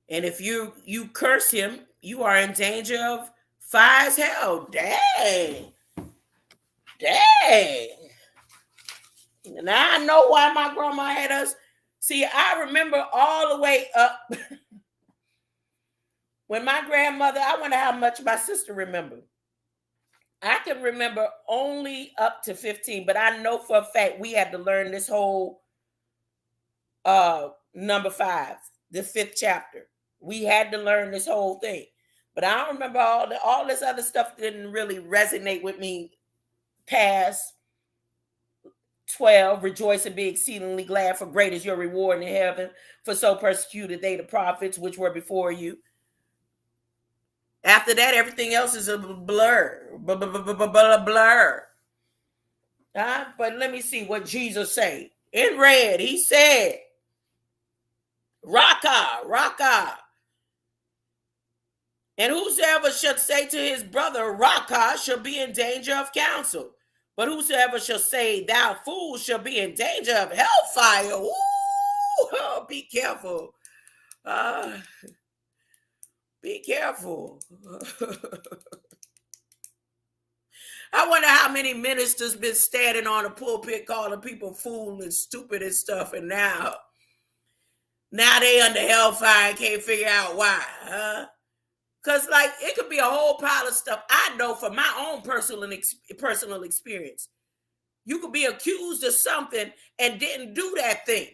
And if you curse him, you are in danger of fire as hell. Dang. Now I know why my grandma had us. See, I remember all the way up when my grandmother, I wonder how much my sister remembered. I can remember only up to 15, but I know for a fact we had to learn this whole number 5, the 5th chapter. We had to learn this whole thing. But I don't remember all this other stuff didn't really resonate with me past 12. Rejoice and be exceedingly glad, for great is your reward in heaven. For so persecuted they the prophets which were before you. After that, everything else is a blur. Blur. But let me see what Jesus said. In red, he said, Raka. And whosoever shall say to his brother, Raka, shall be in danger of counsel. But whosoever shall say, thou fool, shall be in danger of hellfire. Ooh, be careful. Be careful. I wonder how many ministers been standing on a pulpit calling people fool and stupid and stuff, and now they under hellfire and can't figure out why. Because like it could be a whole pile of stuff. I know from my own personal experience. You could be accused of something and didn't do that thing.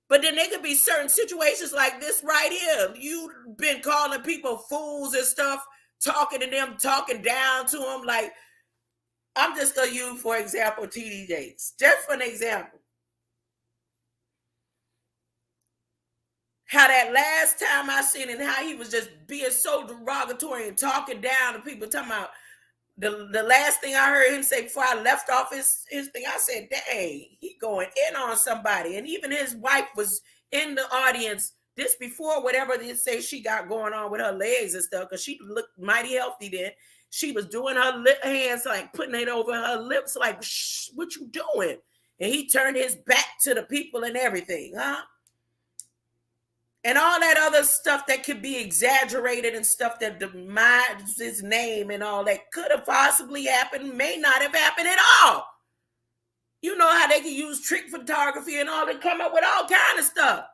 But then there could be certain situations like this right here. You've been calling people fools and stuff, talking to them, talking down to them. Like, I'm just going to use, for example, T.D. Jakes. Just for an example. How that last time I seen it, how he was just being so derogatory and talking down to people, talking about the last thing I heard him say before I left off his thing, I said, dang, he going in on somebody. And even his wife was in the audience this before whatever they say she got going on with her legs and stuff, because she looked mighty healthy then. She was doing her hands, like putting it over her lips, like, shh, what you doing? And he turned his back to the people and everything, huh? And all that other stuff that could be exaggerated and stuff that demises his name and all that could have possibly happened, may not have happened at all. You know how they can use trick photography and all that, come up with all kind of stuff.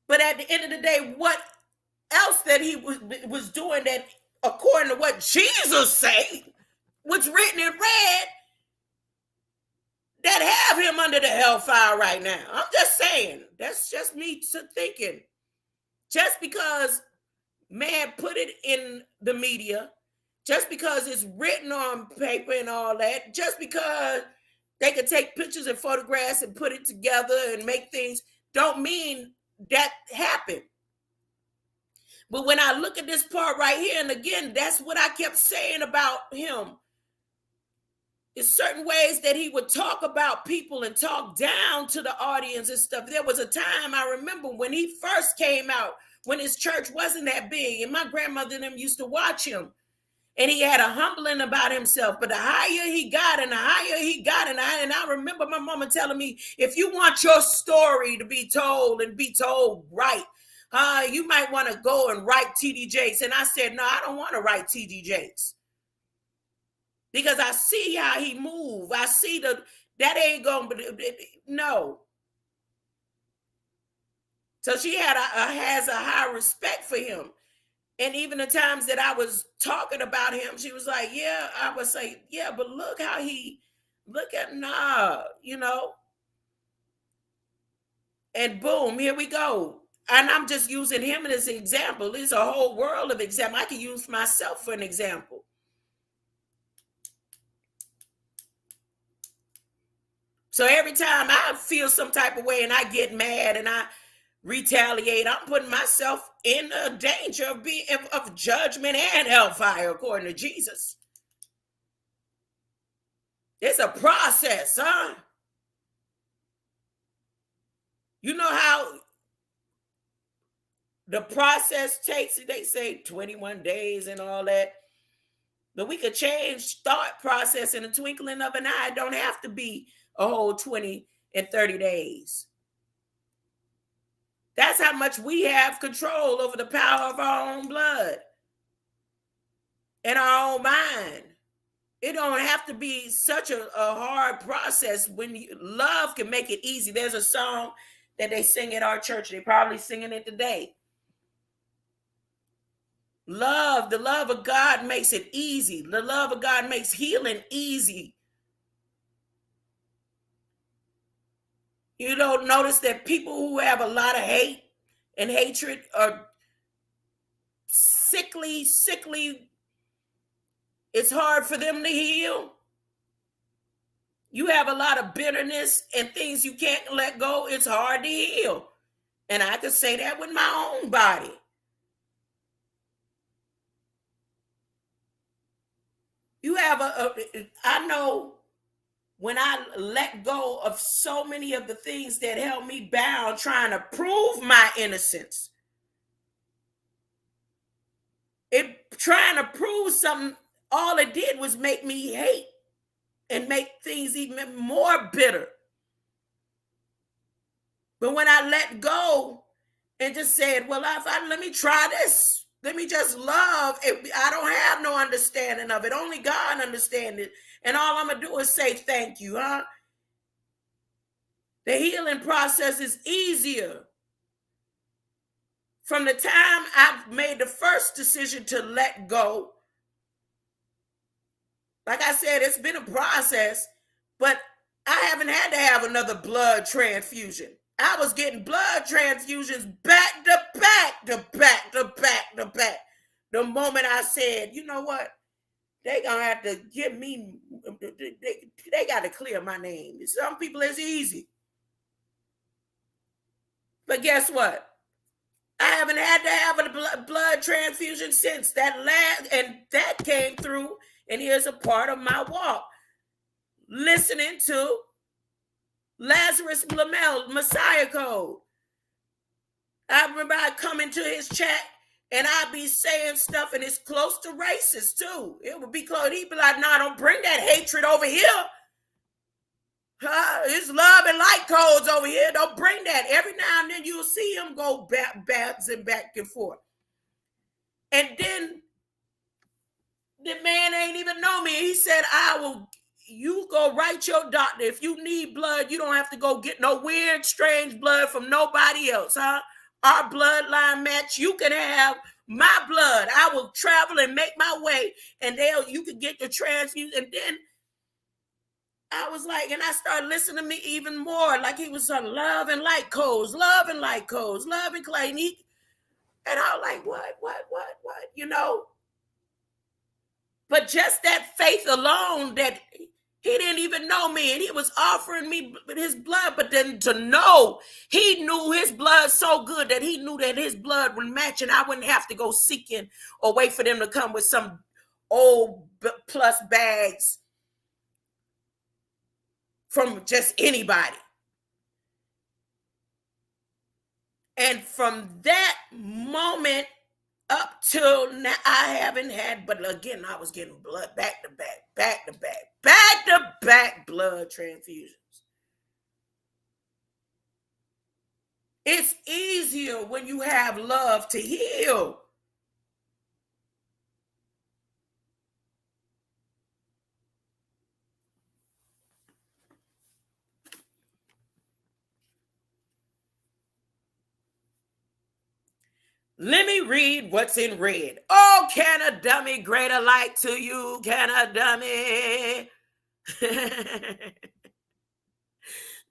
But at the end of the day, what else that he was doing that, according to what Jesus said, what's written in red, that have him under the hellfire right now? I'm just saying. That's just me thinking. Just because man put it in the media, just because it's written on paper and all that, just because they could take pictures and photographs and put it together and make things, don't mean that happened. But when I look at this part right here, and again, that's what I kept saying about him. It's certain ways that he would talk about people and talk down to the audience and stuff. There was a time I remember when he first came out, when his church wasn't that big, and my grandmother and them used to watch him. And he had a humbling about himself. But the higher he got and the higher he got, and I remember my mama telling me, if you want your story to be told and be told right, you might want to go and write T.D. Jakes. And I said, no, I don't want to write T.D. Jakes. Because I see how he move. I see that ain't going to, no. So she has a high respect for him. And even the times that I was talking about him, she was like, yeah, I would say, yeah, but look how you know. And boom, here we go. And I'm just using him as an example. There's a whole world of example. I can use myself for an example. So every time I feel some type of way and I get mad and I retaliate, I'm putting myself in a danger of judgment and hellfire, according to Jesus. It's a process, huh? You know how the process takes, they say 21 days and all that. But we could change thought process in the twinkling of an eye. It don't have to be a whole 20 and 30 days. That's how much we have control over the power of our own blood and our own mind. It don't have to be such a hard process when love can make it easy. There's a song that they sing at our church. They're probably singing it today. Love, the love of God makes it easy. The love of God makes healing easy. You don't notice that people who have a lot of hate and hatred are sickly. It's hard for them to heal. You have a lot of bitterness and things you can't let go. It's hard to heal. And I can say that with my own body. You have I know when I let go of so many of the things that held me bound, trying to prove my innocence. Trying to prove something, all it did was make me hate and make things even more bitter. But when I let go and just said, well, let me try this. Let me just love. I don't have no understanding of it. Only God understands it. And all I'm going to do is say thank you, huh? The healing process is easier. From the time I've made the first decision to let go, like I said, it's been a process, but I haven't had to have another blood transfusion. I was getting blood transfusions back to back to back to back to back. The moment I said, you know what? They gonna have to give me, they got to clear my name. Some people it's easy. But guess what? I haven't had to have a blood transfusion since that and that came through, and here's a part of my walk. Listening to Lazarus Lamel, Messiah Code. I remember I come into his chat and I'd be saying stuff and it's close to racist too. It would be close. He'd be like, nah, don't bring that hatred over here. It's love and light codes over here. Don't bring that. Every now and then you'll see him go back and forth. And then the man ain't even know me. He said, you go write your doctor. If you need blood, you don't have to go get no weird, strange blood from nobody else, huh? Our bloodline match. You can have my blood. I will travel and make my way, and you can get your transfusion. And then I was like, and I started listening to me even more, like he was on love and light codes, love and light codes, love and clay. And I was like, what, you know? But just that faith alone, that he didn't even know me and he was offering me his blood, but then to know he knew his blood so good that he knew that his blood would match and I wouldn't have to go seeking or wait for them to come with some old plus bags from just anybody. And from that moment up till now, I haven't had, but again, I was getting blood back to back blood transfusions. It's easier when you have love to heal. Let me read what's in red. Oh, can a dummy greater light to you? Can a dummy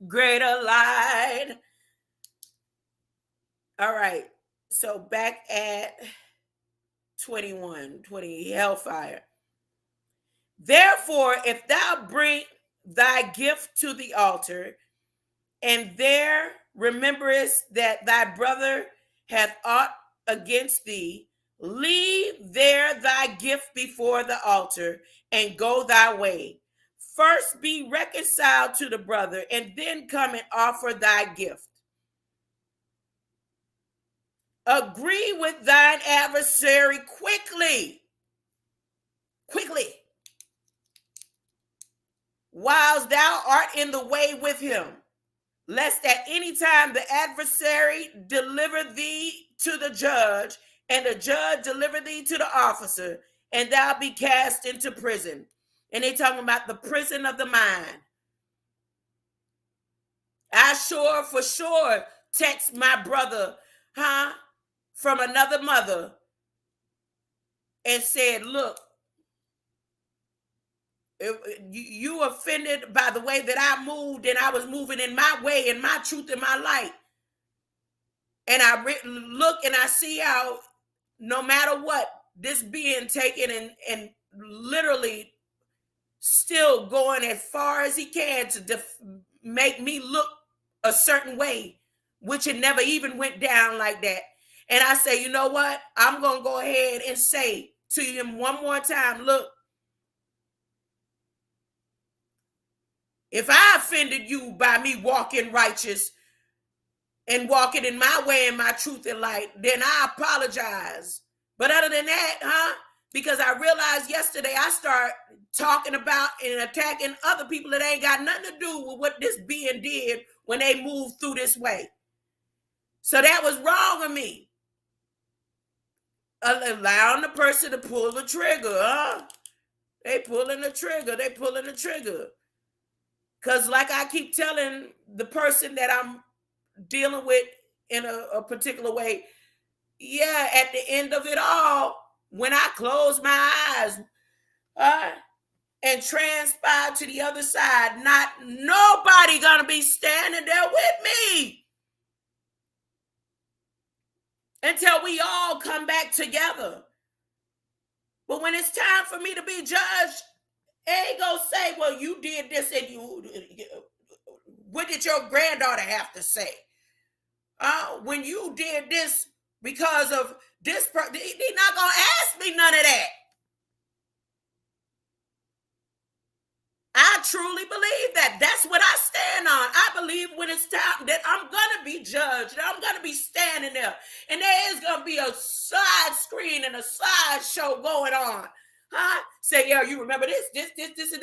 greater light? All right. So back at 20 hellfire. Therefore, if thou bring thy gift to the altar, and there rememberest that thy brother hath aught against thee, leave there thy gift before the altar and go thy way. First be reconciled to the brother, and then come and offer thy gift. Agree with thine adversary quickly, quickly, whilst thou art in the way with him, lest at any time the adversary deliver thee to the judge, and the judge deliver thee to the officer, and thou be cast into prison. And they talking about the prison of the mind. I for sure text my brother, from another mother, and said, look, you offended by the way that I moved, and I was moving in my way, in my truth, in my light. And I look and I see how no matter what, this being taken and literally still going as far as he can to make me look a certain way, which it never even went down like that. And I say, you know what? I'm going to go ahead and say to him one more time, look, if I offended you by me walking righteous and walking in my way and my truth and light, then I apologize. But other than that, because I realized yesterday I start talking about and attacking other people that ain't got nothing to do with what this being did when they moved through this way. So that was wrong of me. Allowing the person to pull the trigger, They pulling the trigger. Because like I keep telling the person that I'm dealing with in a particular way, yeah, at the end of it all, when I close my eyes and transpire to the other side, not nobody gonna be standing there with me until we all come back together. But when it's time for me to be judged, they ain't gonna say, well, you did this, and what did your granddaughter have to say? When you did this because of this, they're not gonna ask me none of that. I truly believe that. That's what I stand on. I believe when it's time that I'm gonna be judged, that I'm gonna be standing there, and there is gonna be a side screen and a side show going on. Say, yeah, you remember this, and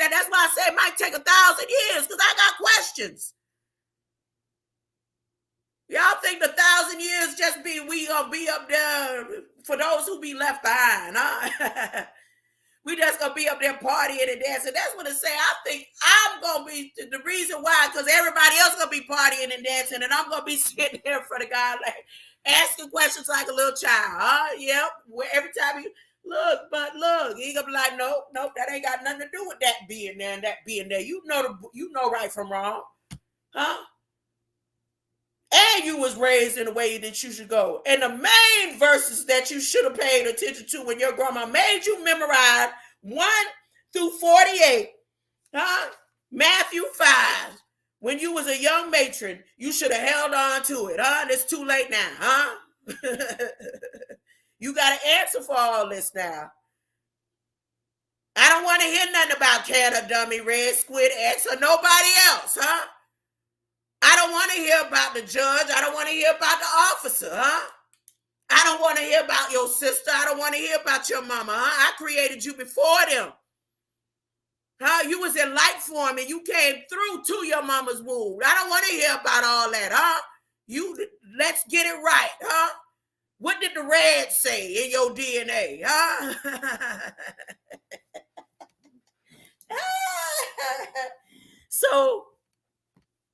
that. That's why I say it might take 1,000 years, because I got questions. Y'all think the 1,000 years just be we gonna be up there for those who be left behind, We just gonna be up there partying and dancing. That's what it say. I think I'm gonna be the reason why, because everybody else gonna be partying and dancing, and I'm gonna be sitting here in front of God, like asking questions like a little child. Yep. Where every time you look, he gonna be like, nope, that ain't got nothing to do with that being there and that being there. You know right from wrong, And you was raised in the way that you should go. And the main verses that you should have paid attention to when your grandma made you memorize 1 through 48. Matthew 5. When you was a young matron, you should have held on to it. It's too late now. You got to answer for all this now. I don't want to hear nothing about Canada Dummy, Red Squid X, or nobody else, I don't want to hear about the judge. I don't want to hear about the officer, I don't want to hear about your sister. I don't want to hear about your mama, I created you before them. You was in light form and you came through to your mama's womb. I don't want to hear about all that, let's get it right, What did the red say in your DNA, So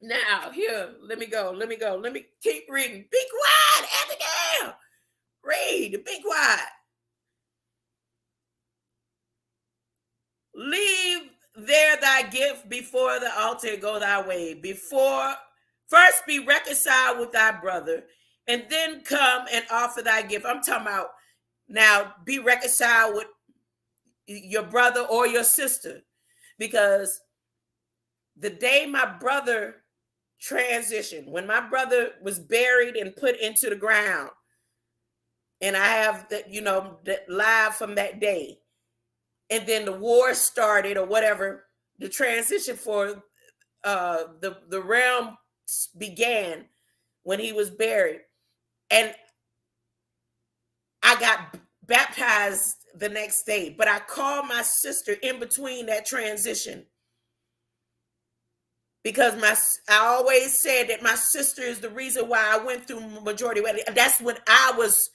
now, here, let me go. Let me keep reading. Be quiet, Abigail. Read, be quiet. Leave there thy gift before the altar, go thy way. First be reconciled with thy brother, and then come and offer thy gift. I'm talking about now, be reconciled with your brother or your sister. Because the day my brother transitioned, when my brother was buried and put into the ground, and I have that, that live from that day, and then the war started or whatever, the transition for the realm began when he was buried, and I got baptized the next day, but I called my sister in between that transition because I always said that my sister is the reason why I went through majority wedding. That's when I was,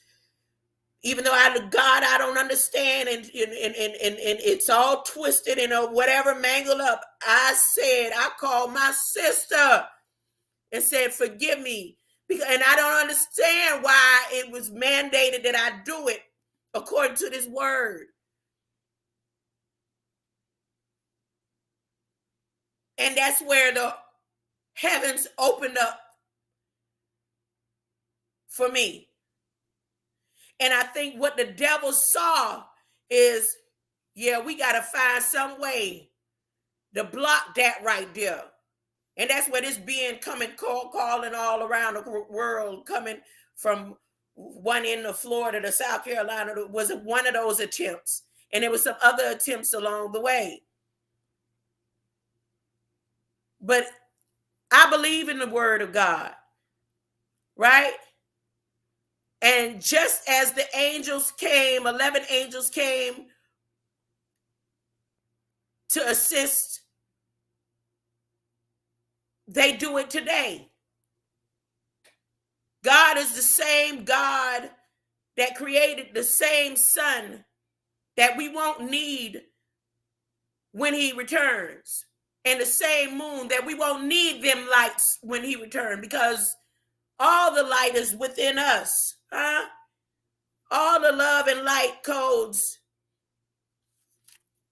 even though God I don't understand, and it's all twisted and whatever mangled up. I called my sister and said, forgive me. And I don't understand why it was mandated that I do it according to this word. And that's where the heavens opened up for me. And I think what the devil saw is, yeah, we got to find some way to block that right there. And that's where this being calling all around the world, coming from one end of Florida to South Carolina, was one of those attempts. And there was some other attempts along the way. But I believe in the word of God, right? And just as the angels came, 11 angels came to assist, they do it today. God is the same God that created the same sun that we won't need when he returns, and the same moon that we won't need them lights when he returns, because all the light is within us, huh? All the love and light codes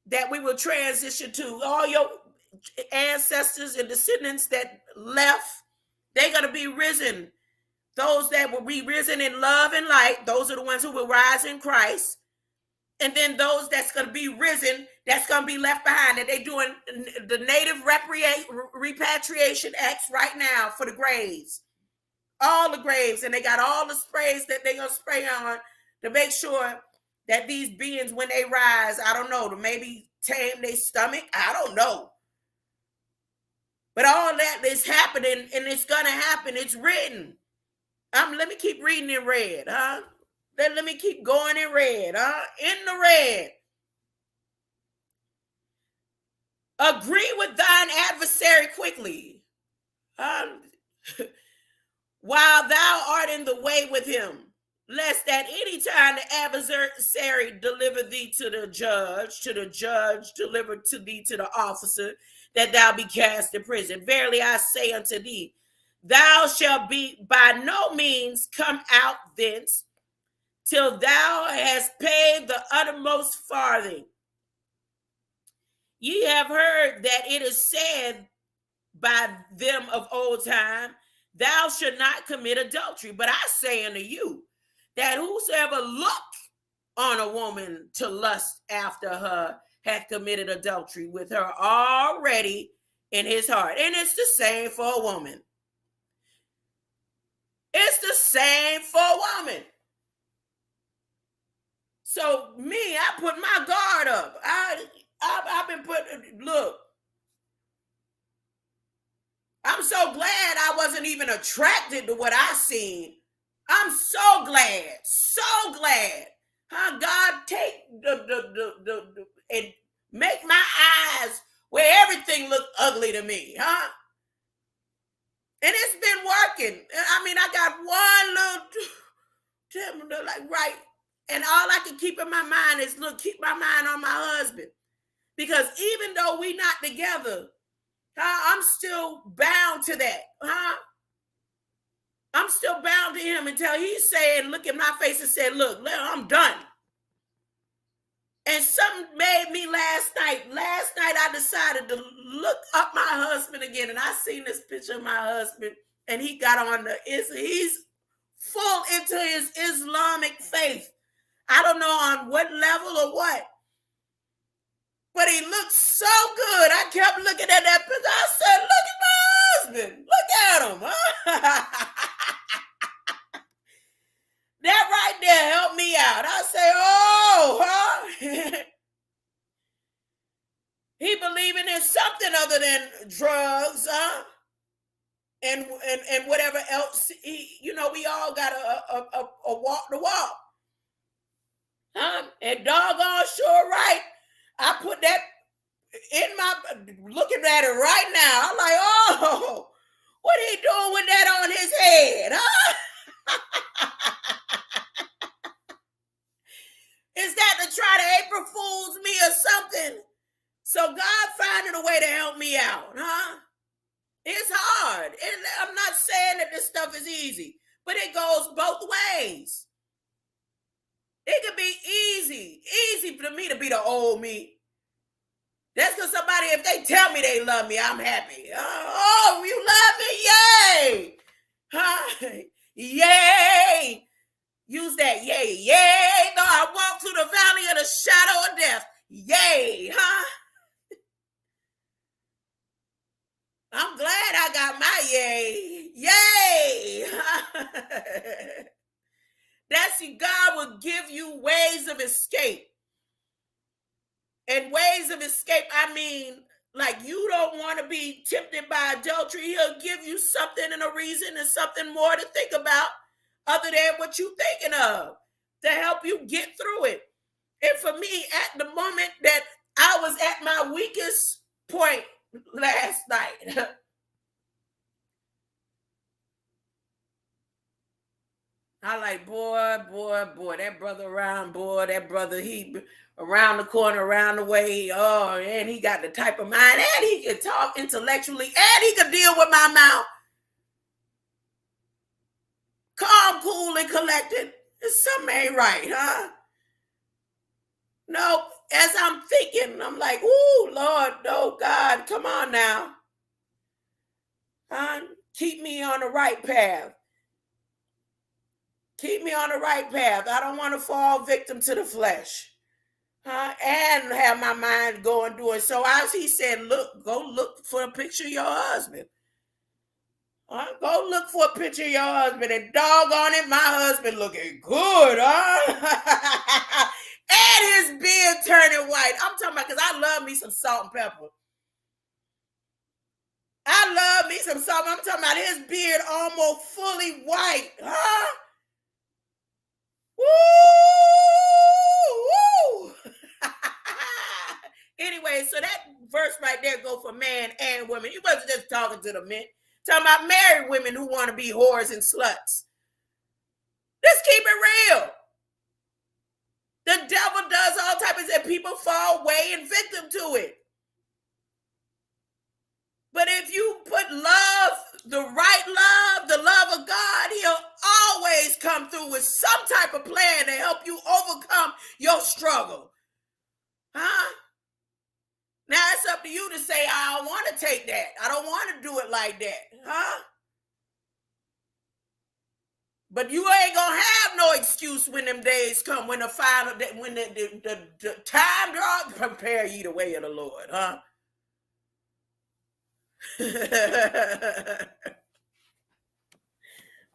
that we will transition to, all your ancestors and descendants that left, they're going to be risen. Those that will be risen in love and light, those are the ones who will rise in Christ. And then those that's going to be risen, that's going to be left behind. And they're doing the native repatriation acts right now for the graves. All the graves. And they got all the sprays that they're going to spray on to make sure that these beings, when they rise, I don't know, to maybe tame their stomach. I don't know. But all that is happening, and it's going to happen. It's written. Let me keep reading in red, huh? Let me keep going in red, huh? In the red. Agree with thine adversary quickly, while thou art in the way with him, lest at any time the adversary deliver thee to the judge deliver to thee to the officer, that thou be cast in prison. Verily I say unto thee, thou shalt be by no means come out thence till thou hast paid the uttermost farthing. Ye have heard that it is said by them of old time, thou shalt not commit adultery. But I say unto you, that whosoever look on a woman to lust after her hath committed adultery with her already in his heart. And it's the same for a woman. It's the same for a woman. So me, I put my guard up. I've been putting, look, I'm so glad I wasn't even attracted to what I seen. I'm so glad. Huh? God, take the and make my eyes where everything look ugly to me, huh? And it's been working. I mean, I got one little, like, right. And all I can keep in my mind is, look, keep my mind on my husband. Because even though we not together, I'm still bound to that, huh? I'm still bound to him until he's saying, look at my face and said, look, I'm done. And something made me last night. Last night I decided to look up my husband again, and I seen this picture of my husband, and he got on he's full into his Islamic faith. I don't know on what level or what, but he looked so good. I kept looking at that picture. I said, look at my husband. Look at him. Huh? That right there helped me out. I say, oh, huh? He believing in something other than drugs, huh? And whatever else. We all got a walk to walk. And doggone sure right, I put that in my, looking at it right now. I'm like, oh, what he doing with that on his head, huh? Is that to try to April Fool's me or something? So God finding a way to help me out, huh? It's hard. I'm not saying that this stuff is easy, but it goes both ways. It could be easy for me to be the old me. That's because somebody, if they tell me they love me, I'm happy. Oh, you love me? Yay! Huh? Yay! Use that yay. Yay! Though I walk through the valley of the shadow of death. Yay! Huh? I'm glad I got my yay. Yay! That's God will give you ways of escape. And ways of escape, I mean, like you don't want to be tempted by adultery. He'll give you something and a reason and something more to think about other than what you're thinking of to help you get through it. And for me, at the moment that I was at my weakest point last night, I like, boy, that brother, he around the corner, around the way. Oh, and he got the type of mind, and he can talk intellectually, and he can deal with my mouth. Calm, cool, and collected. Something ain't right, huh? No, as I'm thinking, I'm like, ooh, Lord, no, God, come on now. Huh? Keep me on the right path. Keep me on the right path. I don't want to fall victim to the flesh. And have my mind going doing. So as he said, look, go look for a picture of your husband. Go look for a picture of your husband. And doggone it, my husband looking good, huh? And his beard turning white. I'm talking about, because I love me some salt and pepper. I love me some salt. I'm talking about his beard almost fully white, huh? Woo! Woo! Anyway, so that verse right there go for man and women. You wasn't just talking to the men. Talking about married women who want to be whores and sluts. Let's keep it real. The devil does all types of things, and people fall way and victim to it. But if you put love, the right love, the love of God, he'll always come through with some type of plan to help you overcome your struggle. Huh? Now it's up to you to say, I don't want to take that. I don't want to do it like that. Huh? But you ain't going to have no excuse when them days come, when the final, when the time draws, prepare ye the way of the Lord. Huh?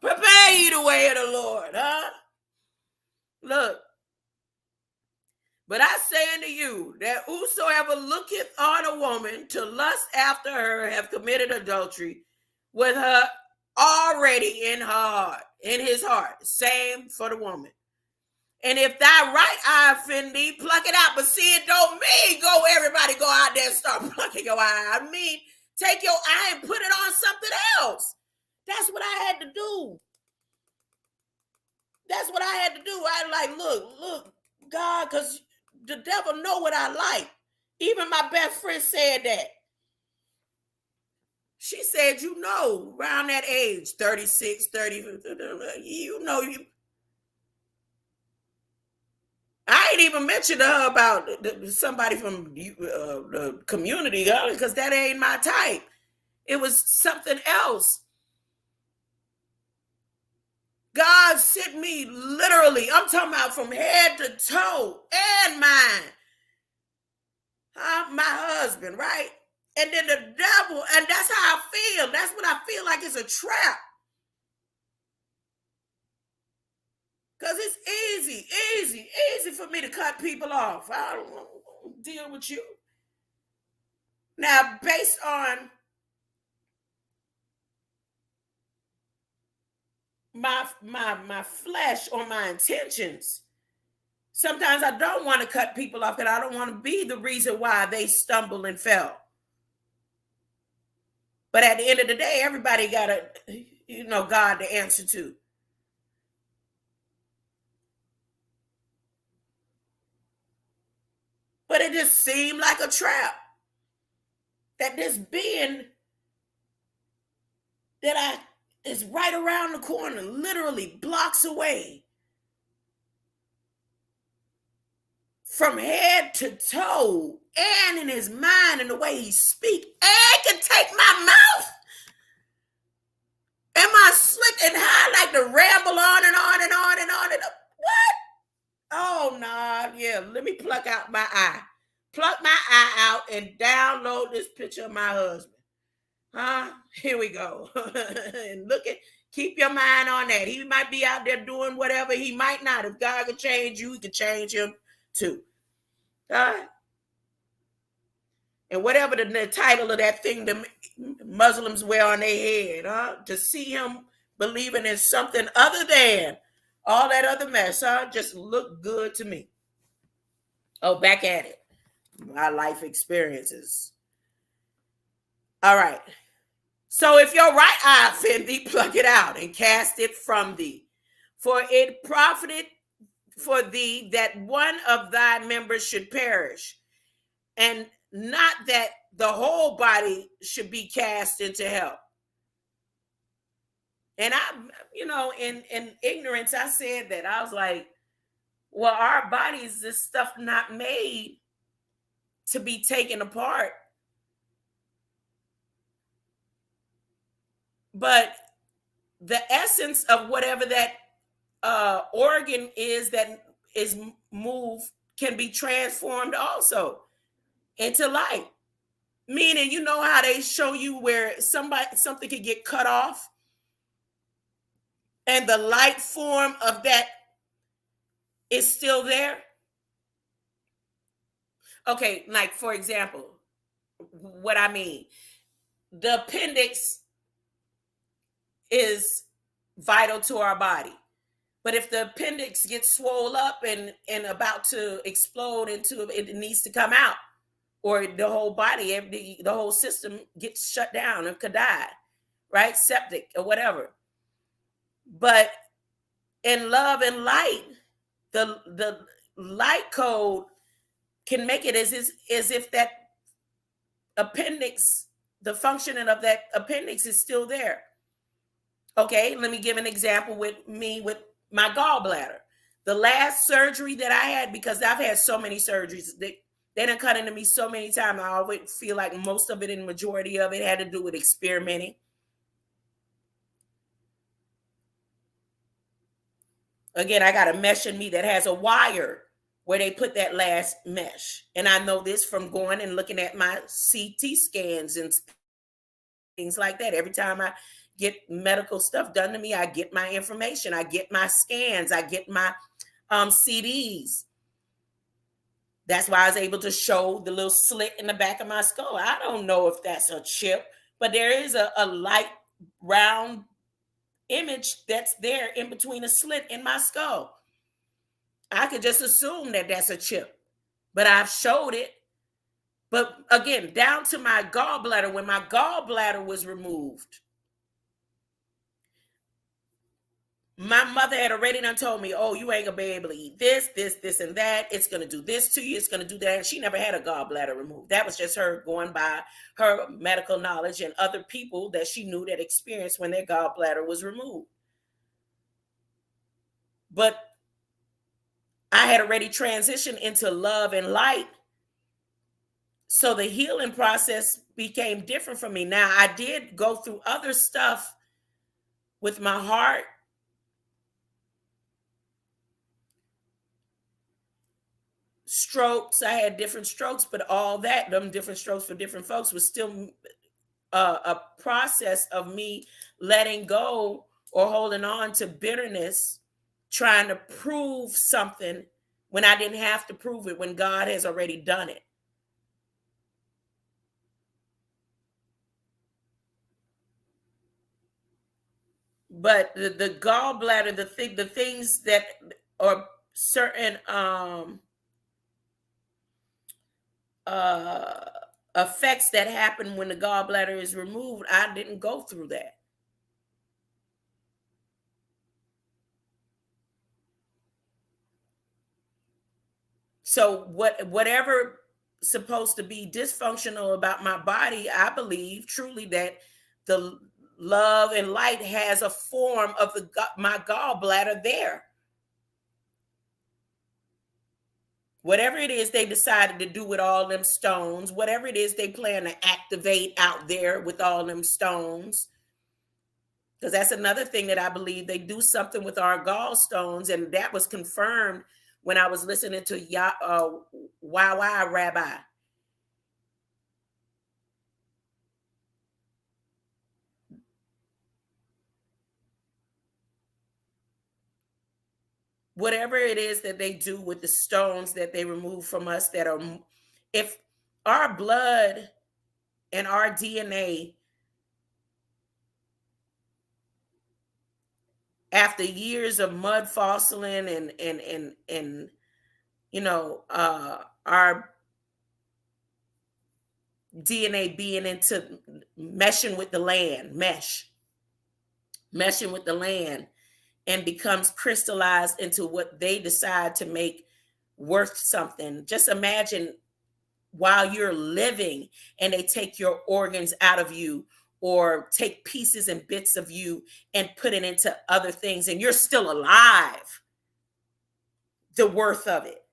Prepare ye the way of the Lord. Huh? Look. But I say unto you that whosoever looketh on a woman to lust after her have committed adultery with her already in her heart, in his heart. Same for the woman. And if thy right eye offend thee, pluck it out. But see, it don't mean everybody go out there and start plucking your eye. I mean, take your eye and put it on something else. That's what I had to do. That's what I had to do. I like, look, God, because the devil know what I like. Even my best friend said that. She said, you know, around that age, 36, 30, you know, I ain't even mentioned to her about somebody from the community, because that ain't my type. It was something else. God sent me literally, I'm talking about from head to toe and mind. My husband, right? And then the devil, and that's how I feel. That's what I feel like, it's a trap. Because it's easy for me to cut people off. I don't deal with you. Now, based on my flesh or my intentions, Sometimes I don't want to cut people off because I don't want to be the reason why they stumbled and fell. But at the end of the day, everybody got God to answer to. But it just seemed like a trap. That this being that is right around the corner, literally blocks away, from head to toe, and in his mind and the way he speaks, and can take my mouth. Am I slick and high like to ramble on and on and on and on and on? What? Oh, nah, yeah, let me pluck out my eye. Pluck my eye out and download this picture of my husband. Huh? Here we go. And keep your mind on that. He might be out there doing whatever. He might not. If God can change you, he can change him too. And whatever the title of that thing the Muslims wear on their head, to see him believing in something other than all that other mess, just look good to me. Oh, back at it. My life experiences. All right. So if your right eye offend thee, pluck it out and cast it from thee. For it profited for thee that one of thy members should perish, and not that the whole body should be cast into hell. And I, in ignorance, I said that. I was like, well, our bodies, this stuff not made to be taken apart. But the essence of whatever that organ is that is moved can be transformed also into light. Meaning, you know how they show you where something could get cut off and the light form of that is still there? Okay, like for example, what I mean, the appendix is vital to our body. But if the appendix gets swollen up and about to explode it needs to come out, or the whole body, the whole system gets shut down and could die, right? Septic or whatever. But in love and light, the light code can make it as if that appendix, the functioning of that appendix is still there. Okay, let me give an example with my gallbladder. The last surgery that I had, because I've had so many surgeries, they done cut into me so many times. I always feel like most of it and majority of it had to do with experimenting. Again, I got a mesh in me that has a wire where they put that last mesh. And I know this from going and looking at my CT scans and things like that. Every time I get medical stuff done to me, I get my information, I get my scans, I get my CDs. That's why I was able to show the little slit in the back of my skull. I don't know if that's a chip, but there is a light round image that's there in between a slit in my skull. I could just assume that that's a chip, but I've showed it. But again, down to my gallbladder, when my gallbladder was removed, my mother had already done told me, oh, you ain't gonna be able to eat this, and that. It's gonna do this to you. It's gonna do that. And she never had a gallbladder removed. That was just her going by her medical knowledge and other people that she knew that experienced when their gallbladder was removed. But I had already transitioned into love and light. So the healing process became different for me. Now, I did go through other stuff with my heart. Strokes, I had different strokes, but all that, them different strokes for different folks was still a process of me letting go or holding on to bitterness, trying to prove something when I didn't have to prove it, when God has already done it. But the gallbladder, the things that are certain uh effects that happen when the gallbladder is removed. I didn't go through that. So whatever supposed to be dysfunctional about my body, I believe truly that the love and light has a form of my gallbladder there. Whatever it is they decided to do with all them stones, whatever it is they plan to activate out there with all them stones, because that's another thing that I believe they do something with our gallstones, and that was confirmed when I was listening to YY Rabbi. Whatever it is that they do with the stones that they remove from us, that are, if our blood and our DNA, after years of mud fossiling and our DNA being into meshing with the land, meshing with the land, and becomes crystallized into what they decide to make worth something. Just imagine while you're living and they take your organs out of you, or take pieces and bits of you and put it into other things, and you're still alive, the worth of it.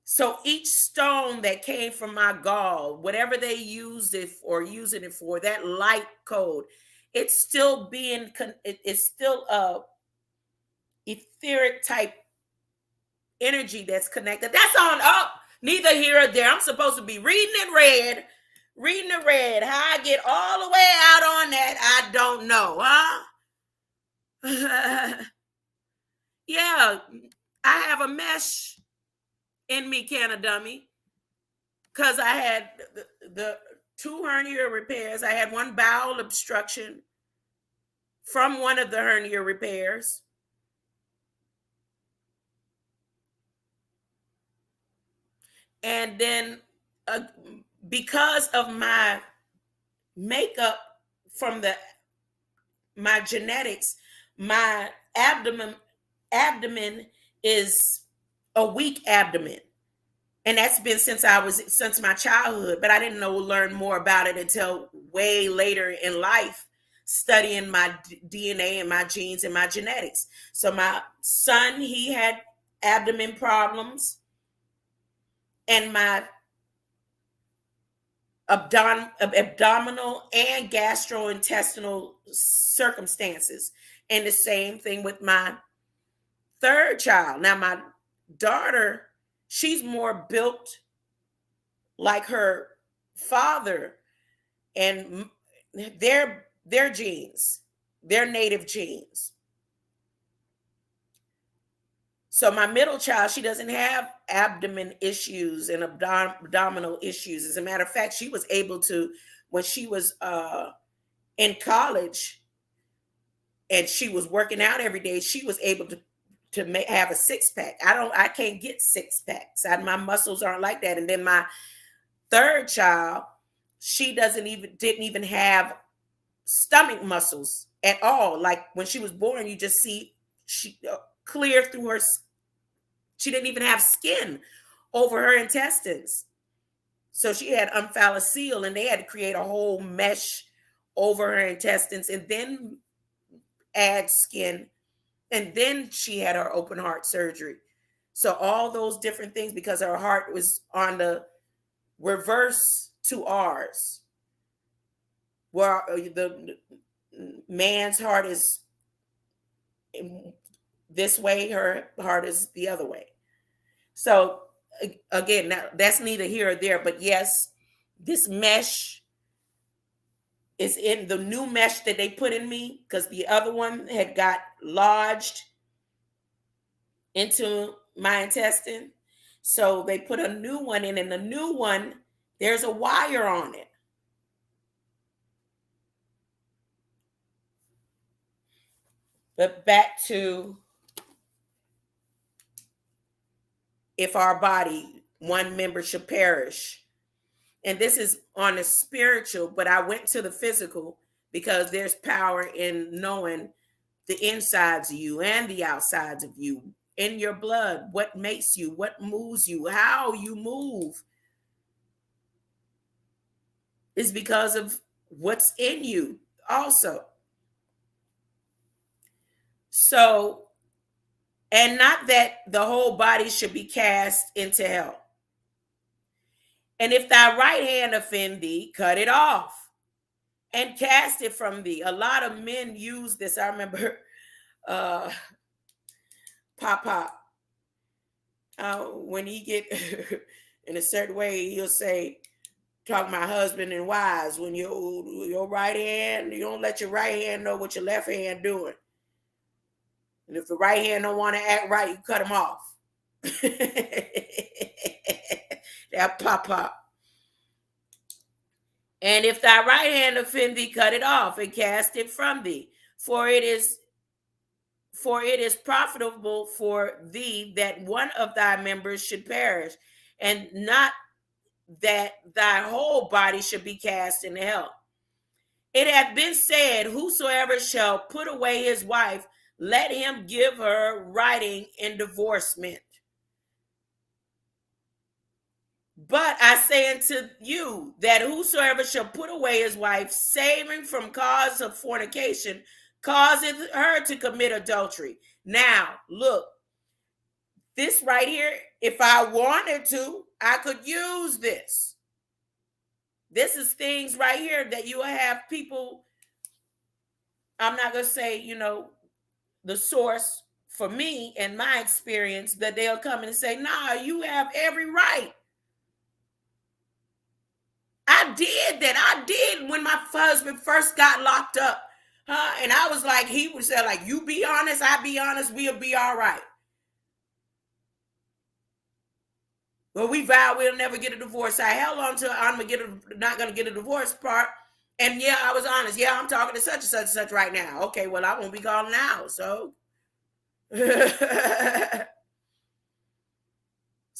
So each stone that came from my gall, whatever they used it or using it for, that light code, it's still it's still a etheric type energy that's connected. That's on up. Neither here or there. I'm supposed to be reading the red. How I get all the way out on that, I don't know, huh? Yeah, I have a mesh in me, can of dummy, because I had the 2 hernia repairs. I had 1 bowel obstruction from one of the hernia repairs. And then because of my makeup from my genetics, my abdomen is a weak abdomen. And that's been since my childhood, but I didn't learn more about it until way later in life, studying my DNA and my genes and my genetics. So my son, he had abdomen problems, and my abdominal and gastrointestinal circumstances. And the same thing with my 3rd child. Now my daughter, she's more built like her father, and their genes, their native genes. So my middle child, she doesn't have abdomen issues and abdominal issues. As a matter of fact, she was able to, when she was in college and she was working out every day, she was able to have a 6-pack. I can't get 6-packs. My muscles aren't like that. And then my 3rd child, she didn't even have stomach muscles at all. Like when she was born, you just see she clear through her. She didn't even have skin over her intestines. So she had omphalocele, and they had to create a whole mesh over her intestines and then add skin. And then she had her open heart surgery. So all those different things, because her heart was on the reverse to ours, where the man's heart is this way, her heart is the other way. So again, now that's neither here or there, but yes, this mesh is in the new mesh that they put in me, because the other one had got lodged into my intestine. So they put a new one in, and the new one, there's a wire on it. But back to, if our body, one member should perish. And this is on the spiritual, but I went to the physical because there's power in knowing the insides of you and the outsides of you, in your blood, what makes you, what moves you, how you move is because of what's in you also. So, and not that the whole body should be cast into hell. And if thy right hand offend thee, cut it off and cast it from thee. A lot of men use this. I remember Pop, when he get in a certain way, he'll say, talking about husband and wives, when your right hand, you don't let your right hand know what your left hand doing. And if the right hand don't want to act right, you cut him off. That Pop. And if thy right hand offend thee, cut it off and cast it from thee. For it is profitable for thee that one of thy members should perish, and not that thy whole body should be cast into hell. It hath been said, whosoever shall put away his wife, let him give her writing in divorcement. But I say unto you that whosoever shall put away his wife, saving from cause of fornication, causeth her to commit adultery. Now, look, this right here, if I wanted to, I could use this. This is things right here that you will have people, I'm not going to say, the source for me and my experience, that they'll come and say, nah, you have every right. I did that. I did when my husband first got locked up. And I was like, he would say, like, you be honest, I be honest, we'll be all right. Well, we vowed we'll never get a divorce. I held on to I'm not gonna get a divorce part. And yeah, I was honest. Yeah, I'm talking to such and such and such right now. Okay, well, I won't be calling now. So so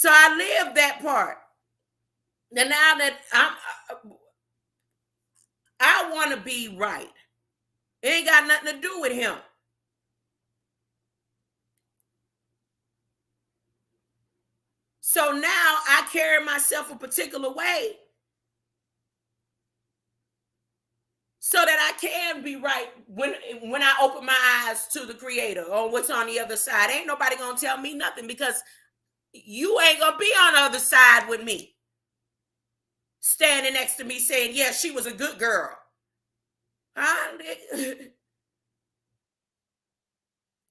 I lived that part. And now that I want to be right. It ain't got nothing to do with him. So now I carry myself a particular way so that I can be right when I open my eyes to the Creator or what's on the other side. Ain't nobody gonna tell me nothing, because you ain't gonna be on the other side with me, standing next to me saying, yeah, she was a good girl.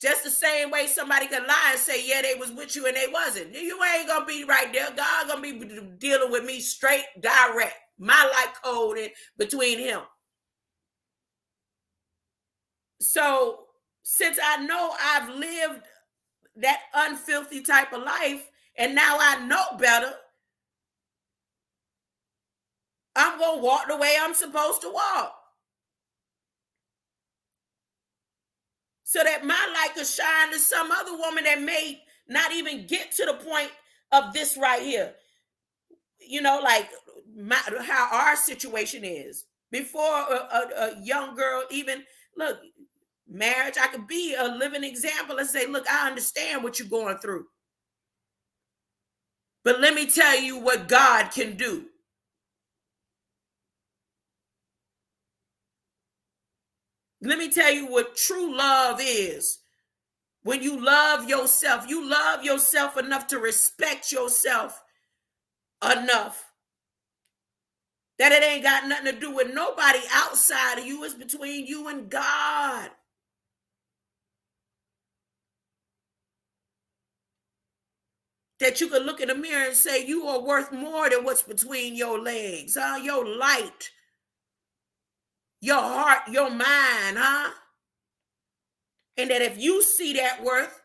Just the same way somebody can lie and say, yeah, they was with you and they wasn't. You ain't gonna be right there. God gonna be dealing with me straight, direct. My light code in between him. So since I know I've lived that unfilthy type of life, and now I know better, I'm gonna walk the way I'm supposed to walk, so that my light could shine to some other woman that may not even get to the point of this right here. Like how our situation is. Before a young girl even, look, marriage, I could be a living example and say, look, I understand what you're going through. But let me tell you what God can do. Let me tell you what true love is. When you love yourself enough to respect yourself enough that it ain't got nothing to do with nobody outside of you. It's between you and God. That you can look in the mirror and say, you are worth more than what's between your legs, your light, your heart, your mind, And that if you see that worth,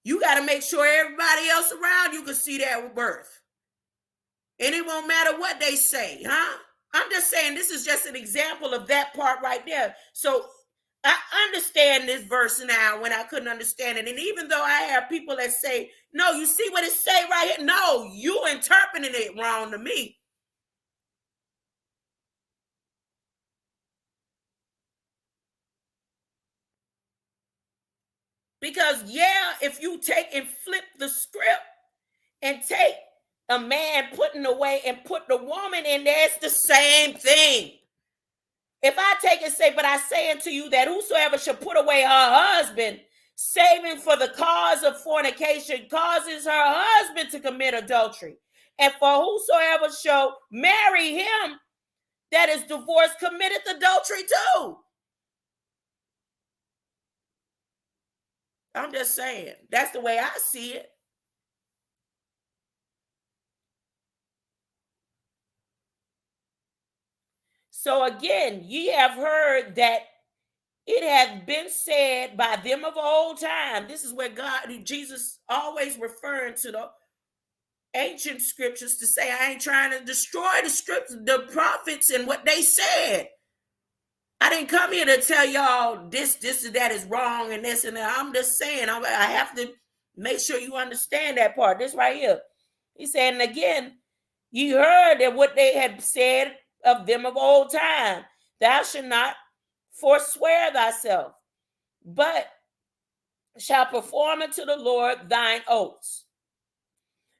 you got to make sure everybody else around you can see that worth. And it won't matter what they say, I'm just saying, this is just an example of that part right there. So I understand this verse now when I couldn't understand it. And even though I have people that say, no, you see what it say right here? No, you interpreting it wrong to me. Because yeah, if you take and flip the script and take a man putting away and put the woman in there, it's the same thing. If I take and say, but I say unto you that whosoever shall put away her husband, saving for the cause of fornication, causes her husband to commit adultery. And for whosoever shall marry him that is divorced, committeth adultery too. I'm just saying, that's the way I see it. So again, ye have heard that it hath been said by them of old time. This is where Jesus always referring to the ancient scriptures to say, I ain't trying to destroy the scriptures, the prophets and what they said. I didn't come here to tell y'all this and that is wrong and this and that. I'm just saying, I have to make sure you understand that part. This right here. He said, and again, ye heard that what they had said of them of old time, thou shalt not forswear thyself, but shall perform unto the Lord thine oaths.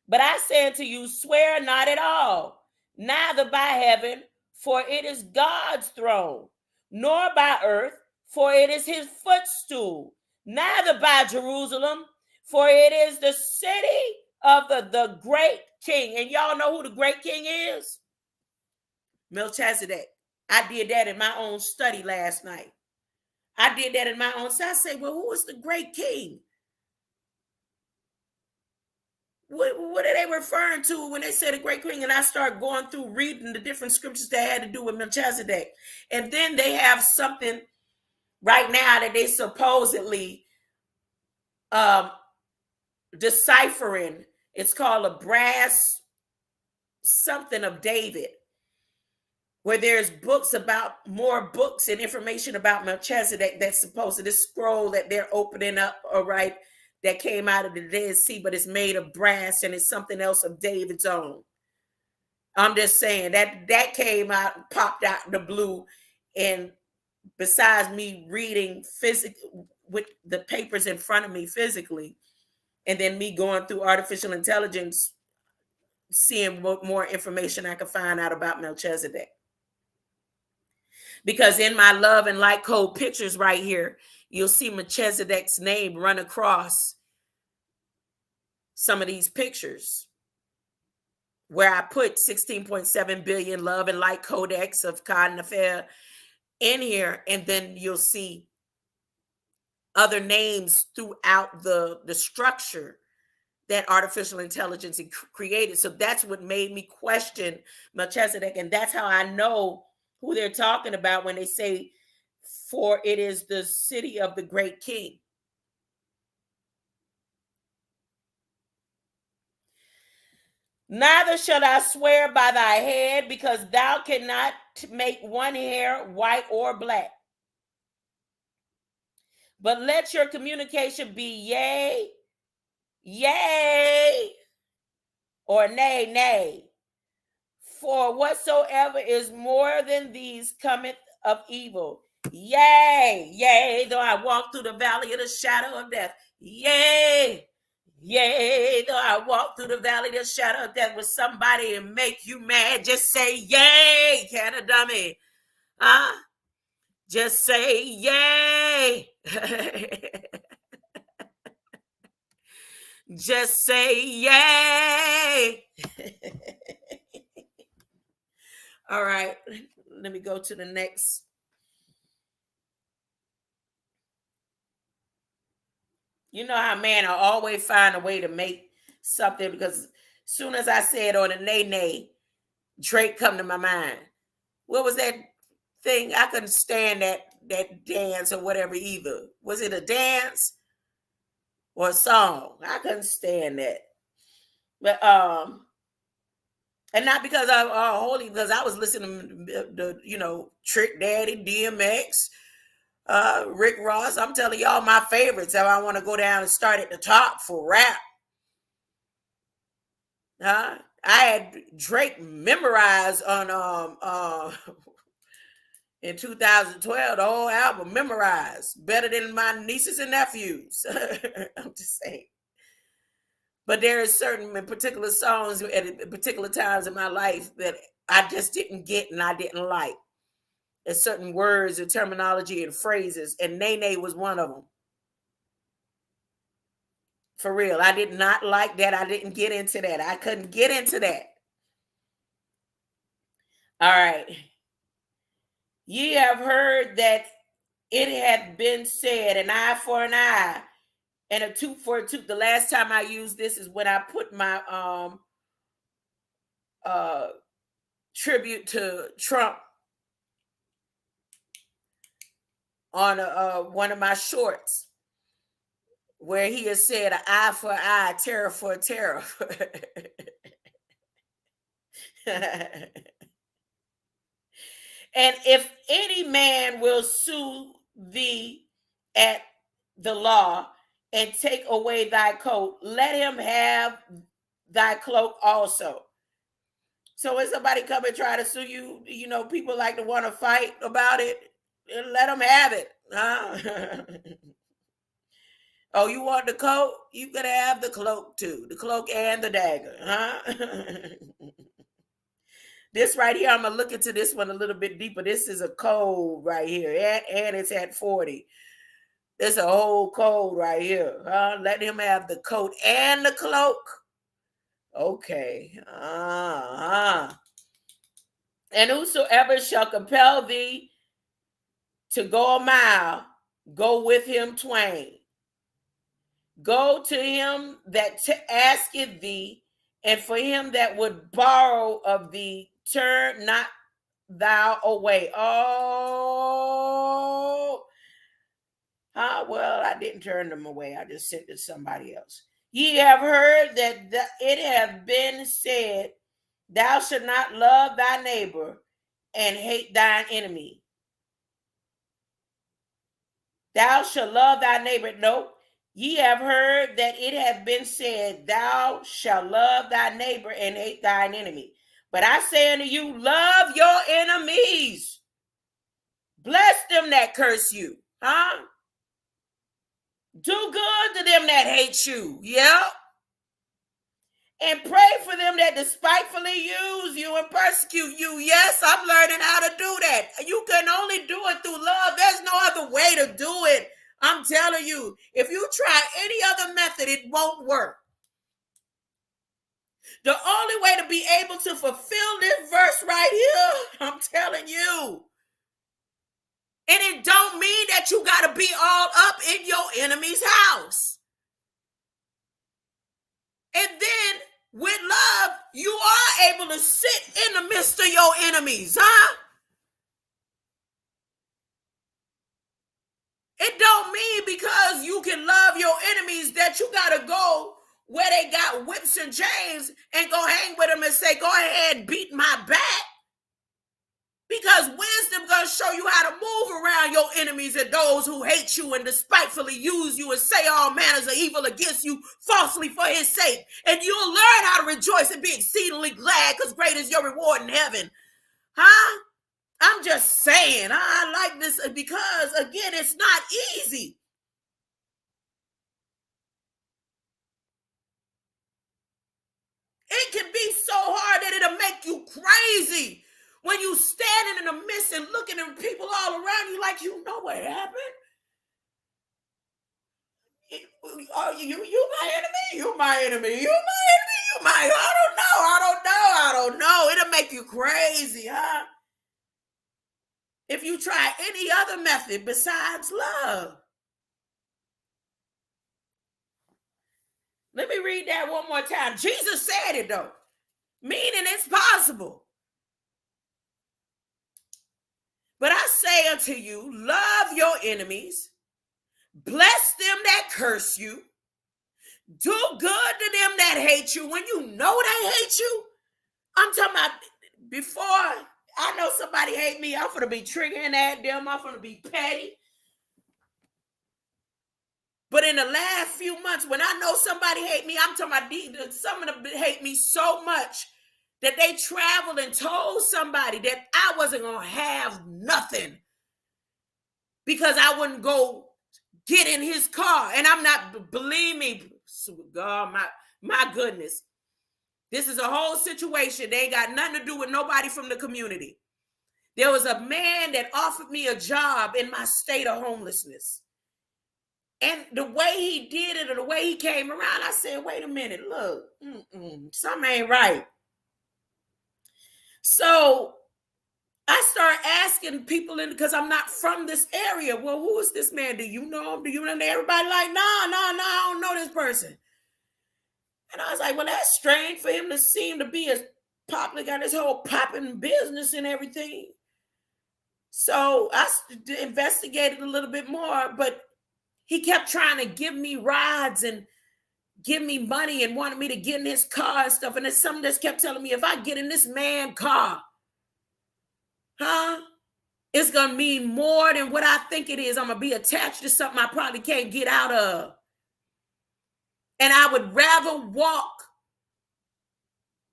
But I say unto you, swear not at all, neither by heaven, for it is God's throne, nor by earth, for it is his footstool, neither by Jerusalem, for it is the city of the great king. And y'all know who the great king is? Melchizedek. I did that in my own study last night. I did that in my own. So I say, well, who is the great king? What are they referring to when they say the great king? And I start going through reading the different scriptures that had to do with Melchizedek. And then they have something right now that they supposedly deciphering. It's called a brass something of David, where there's books about more books and information about Melchizedek that's supposed to, this scroll that they're opening up, all right, that came out of the Dead Sea, but it's made of brass and it's something else of David's own. I'm just saying that came out, popped out in the blue. And besides me reading with the papers in front of me physically, and then me going through artificial intelligence, seeing what more information I could find out about Melchizedek. Because in my love and light code pictures right here, you'll see Melchizedek's name run across some of these pictures where I put 16.7 billion love and light codex of Cod and Affair in here. And then you'll see other names throughout the structure that artificial intelligence created. So that's what made me question Melchizedek. And that's how I know who they're talking about when they say, for it is the city of the great king. Neither shall I swear by thy head, because thou cannot make one hair white or black. But let your communication be yea, yea, or nay, nay. For whatsoever is more than these cometh of evil. Yea, yea, though I walk through the valley of the shadow of death. Yea, yea, though I walk through the valley of the shadow of death with somebody and make you mad, just say yay, can a dummy. Huh? Just say yay. Just say yay. All right, let me go to the next. You know how man I always find a way to make something, because as soon as I said on a nay, Drake come to my mind. What was that thing? I couldn't stand that dance or whatever either. Was it a dance or a song? I couldn't stand that. But and not because I'm holy, because I was listening to Trick Daddy, DMX, Rick Ross. I'm telling y'all my favorites. If I want to go down and start at the top for rap. I had Drake memorized on in 2012, the whole album memorized better than my nieces and nephews. I'm just saying. But there is certain particular songs at particular times in my life that I just didn't get and I didn't like. There's certain words and terminology and phrases, and Nene was one of them. For real, I did not like that. I didn't get into that. I couldn't get into that. All right. Ye have heard that it hath been said, an eye for an eye and a tooth for a tooth. The last time I used this is when I put my tribute to Trump on one of my shorts, where he has said an eye for an eye, terror for a terror. And if any man will sue thee at the law and take away thy coat, let him have thy cloak also. So when somebody come and try to sue you, you know, people like to want to fight about it. Let them have it. Huh? Oh, you want the coat? You gotta have the cloak too. The cloak and the dagger. Huh? This right here, I'm going to look into this one a little bit deeper. This is a code right here, and it's at 40. There's a whole code right here. Let him have the coat and the cloak. Okay. And whosoever shall compel thee to go a mile, go with him twain. Go to him that asketh thee, and for him that would borrow of thee, turn not thou away. Oh, well, I didn't turn them away. I just sent it to somebody else. Ye have heard that it hath been said, thou shalt not love thy neighbor and hate thine enemy. Thou shalt love thy neighbor. Nope. Ye have heard that it hath been said, thou shalt love thy neighbor and hate thine enemy. But I say unto you, love your enemies. Bless them that curse you. Huh? Do good to them that hate you. Yep. And pray for them that despitefully use you and persecute you. Yes, I'm learning how to do that. You can only do it through love. There's no other way to do it. I'm telling you, if you try any other method, it won't work. The only way to be able to fulfill this verse right here, I'm telling you, and it don't mean that you got to be all up in your enemy's house. And then with love, you are able to sit in the midst of your enemies, huh? It don't mean because you can love your enemies that you got to go where they got whips and chains and go hang with them and say, go ahead and beat my back. Because wisdom going to show you how to move around your enemies and those who hate you and despitefully use you and say all manners of evil against you falsely for his sake. And you'll learn how to rejoice and be exceedingly glad, because great is your reward in heaven. Huh? I'm just saying, I like this because, again, it's not easy. It can be so hard that it'll make you crazy when you standing in the midst and looking at people all around you like, you know what happened? You my enemy? You my enemy? You my enemy? You my, I don't know. It'll make you crazy, huh? If you try any other method besides love. Let me read that one more time. Jesus said it though, meaning it's possible. But I say unto you, love your enemies, bless them that curse you, do good to them that hate you when you know they hate you. I'm talking about before I know somebody hate me, I'm going to be triggering at them. I'm going to be petty. But in the last few months, when I know somebody hate me, I'm talking about some of them hate me so much that they traveled and told somebody that I wasn't going to have nothing because I wouldn't go get in his car. And I'm not, believe me, God, my goodness. This is a whole situation. They ain't got nothing to do with nobody from the community. There was a man that offered me a job in my state of homelessness. And the way he did it or the way he came around, I said, wait a minute, look, something ain't right. So I started asking people because I'm not from this area. Well, who is this man? Do you know him? Do you know him? Everybody like, no, I don't know this person. And I was like, well, that's strange for him to seem to be as popular, got his whole popping business and everything. So I investigated a little bit more, but he kept trying to give me rides and give me money and wanted me to get in his car and stuff. And there's something that kept telling me, if I get in this man's car, it's going to mean more than what I think it is. I'm going to be attached to something I probably can't get out of. And I would rather walk.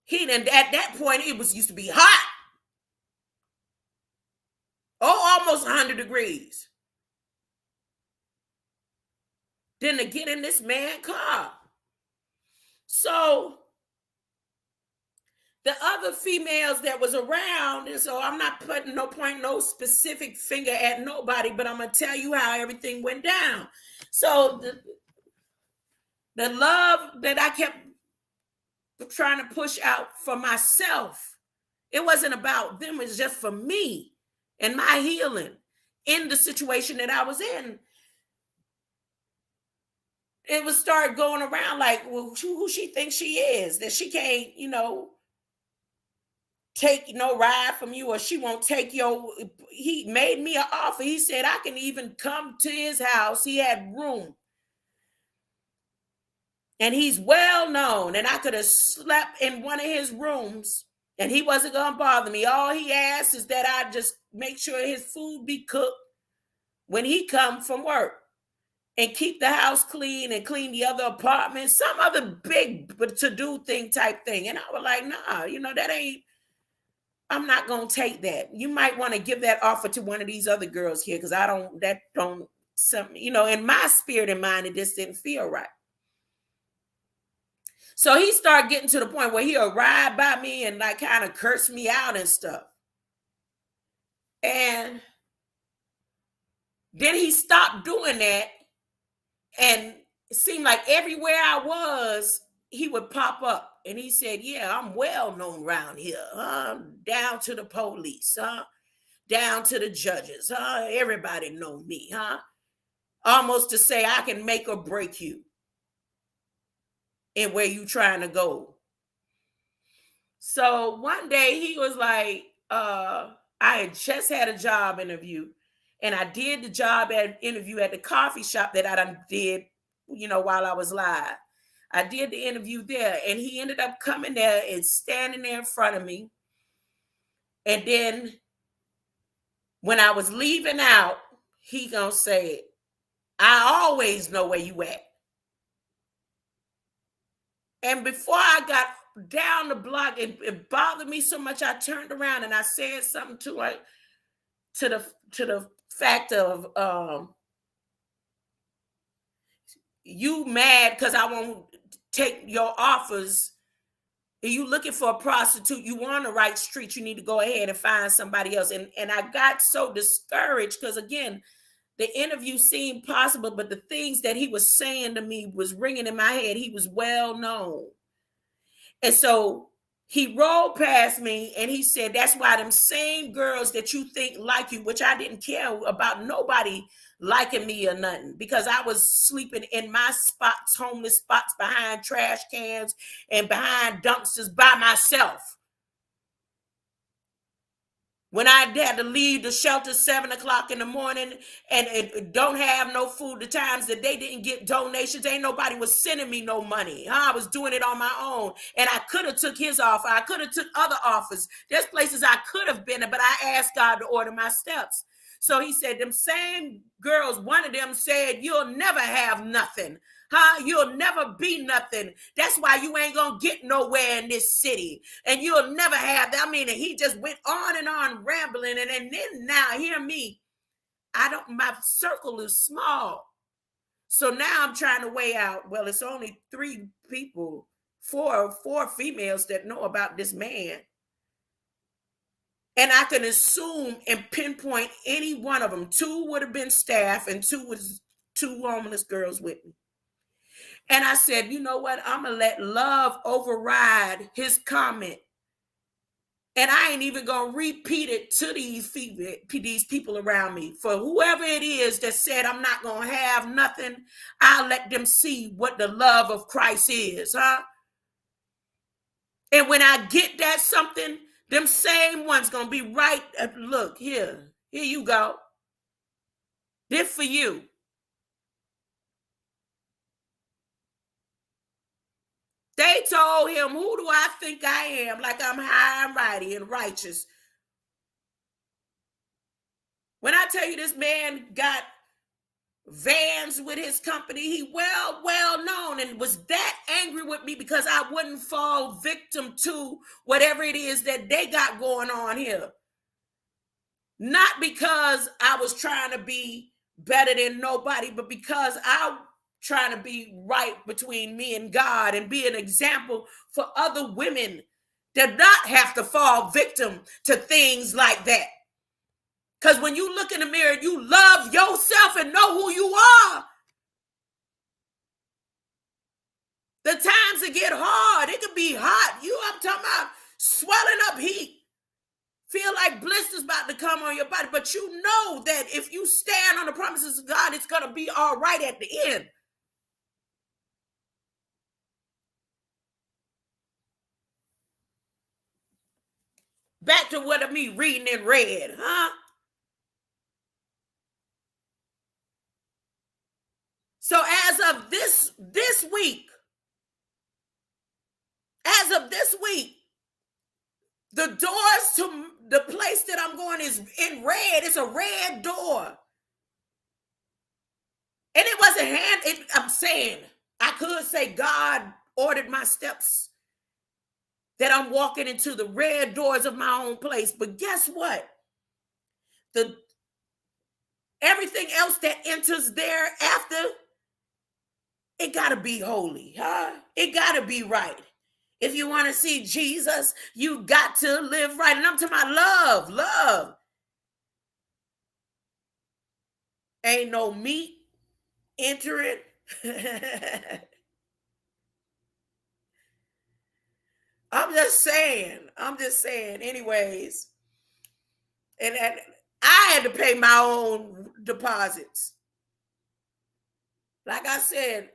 And at that point, it used to be hot. Oh, almost 100 degrees. Than to get in this man's car. So the other females that was around, and so I'm not putting no specific finger at nobody, but I'm going to tell you how everything went down. So the love that I kept trying to push out for myself, it wasn't about them, it was just for me and my healing in the situation that I was in. It would start going around like, well, who she thinks she is, that she can't, take no ride from you, or she won't take he made me an offer. He said, I can even come to his house. He had room. And he's well known, and I could have slept in one of his rooms, and he wasn't going to bother me. All he asked is that I just make sure his food be cooked when he come from work. And keep the house clean and clean the other apartments, some other big to-do thing type thing. And I was like, nah, I'm not going to take that. You might want to give that offer to one of these other girls here because in my spirit and mind, it just didn't feel right. So he started getting to the point where he'll ride by me and like kind of curse me out and stuff. And then he stopped doing that. And it seemed like everywhere I was, he would pop up. And he said, yeah, I'm well known around here. Down to the police, down to the judges. Everybody know me, almost to say I can make or break you in where you trying to go. So one day he was like, I had just had a job interview. And I did the job interview at the coffee shop that I done did, while I was live. I did the interview there, and he ended up coming there and standing there in front of me. And then when I was leaving out, he gonna say, I always know where you at. And before I got down the block, it bothered me so much, I turned around and I said something to the fact of you mad because I won't take your offers. Are you looking for a prostitute? You on the right street. You need to go ahead and find somebody else. And I got so discouraged because, again, the interview seemed possible, but the things that he was saying to me was ringing in my head. He was well known. And so he rolled past me and he said, that's why them same girls that you think like you, which I didn't care about nobody liking me or nothing, because I was sleeping in my spots, homeless spots, behind trash cans and behind dumpsters by myself. When I had to leave the shelter 7 o'clock in the morning and it don't have no food, the times that they didn't get donations, ain't nobody was sending me no money. I was doing it on my own. And I could have took his offer. I could have took other offers. There's places I could have been, but I asked God to order my steps. So he said, them same girls, one of them said, you'll never have nothing. Huh? You'll never be nothing. That's why you ain't gonna get nowhere in this city. And you'll never have that. I mean, and he just went on and on rambling. And then now, hear me. My circle is small. So now I'm trying to weigh out, well, it's only 3 people, four females that know about this man. And I can assume and pinpoint any one of them. 2 would have been staff and 2 was 2 homeless girls with me. And I said, you know what? I'm going to let love override his comment. And I ain't even going to repeat it to these people around me. For whoever it is that said I'm not going to have nothing, I'll let them see what the love of Christ is, huh? And when I get that something, them same ones going to be right. Look, here you go. This for you. They told him, who do I think I am? Like I'm high and mighty and righteous. When I tell you this man got vans with his company, he well known, and was that angry with me because I wouldn't fall victim to whatever it is that they got going on here. Not because I was trying to be better than nobody, but because I trying to be right between me and God and be an example for other women that not have to fall victim to things like that. Because when you look in the mirror, you love yourself and know who you are. The times that get hard, it can be hot. I'm talking about swelling up heat. Feel like blisters about to come on your body. But you know that if you stand on the promises of God, it's going to be all right at the end. Back to what of me reading in red, huh? So as of this week, the doors to the place that I'm going is in red. It's a red door. And it wasn't I'm saying, I could say God ordered my steps, that I'm walking into the red doors of my own place. But guess what? Everything else that enters there after, it got to be holy, huh? It got to be right. If you want to see Jesus, you got to live right. And I'm talking about love. Ain't no meat entering. I'm just saying. Anyways, and I had to pay my own deposits. Like I said,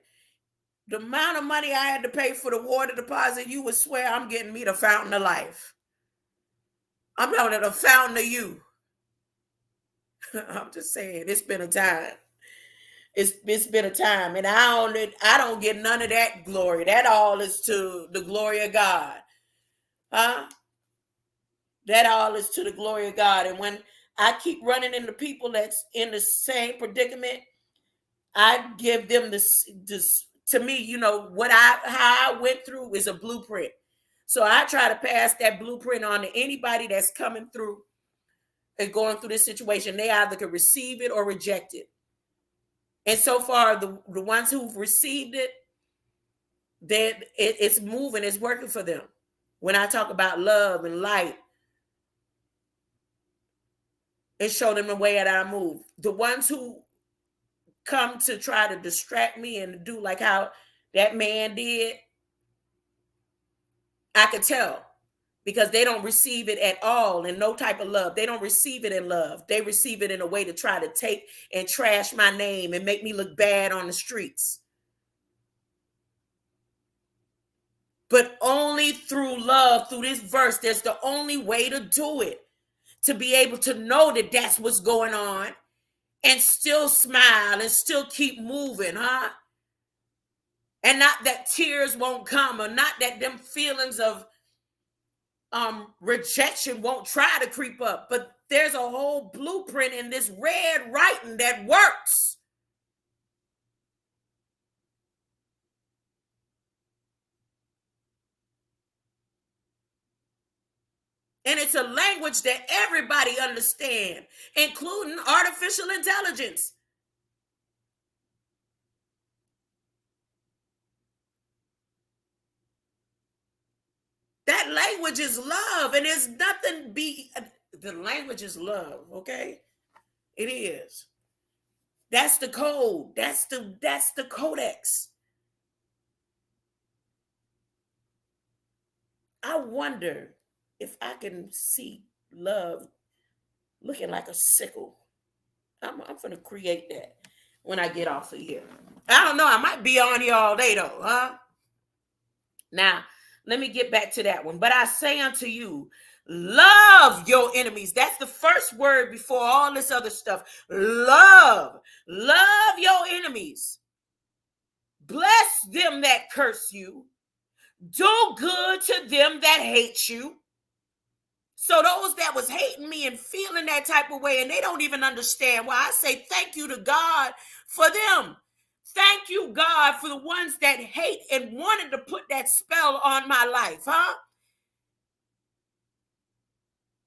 the amount of money I had to pay for the water deposit, you would swear I'm getting me the fountain of life. I'm talking about the fountain of you. I'm just saying, it's been a time. It's been a time, and I don't get none of that glory. That all is to the glory of God. Huh? That all is to the glory of God. And when I keep running into people that's in the same predicament, I give them this to me, you know, how I went through is a blueprint. So I try to pass that blueprint on to anybody that's coming through and going through this situation. They either can receive it or reject it. And so far, the ones who've received it, that it's moving, it's working for them. When I talk about love and light, and show them the way that I move. The ones who come to try to distract me and do like how that man did, I could tell, because they don't receive it at all in no type of love. They don't receive it in love. They receive it in a way to try to take and trash my name and make me look bad on the streets. But only through love, through this verse, there's the only way to do it. To be able to know that that's what's going on and still smile and still keep moving, huh? And not that tears won't come, or not that them feelings of rejection won't try to creep up. But there's a whole blueprint in this red writing that works. And it's a language that everybody understands, including artificial intelligence. That language is love, and there's nothing the language is love, okay? It is. That's the code. That's the codex. I wonder if I can see love looking like a sickle. I'm going to create that when I get off of here. I don't know. I might be on here all day though, huh? Now, let me get back to that one. But I say unto you, love your enemies. That's the first word before all this other stuff. Love your enemies. Bless them that curse you. Do good to them that hate you. So those that was hating me and feeling that type of way, and they don't even understand why, I say thank you to God for them. Thank you, God, for the ones that hate and wanted to put that spell on my life, huh?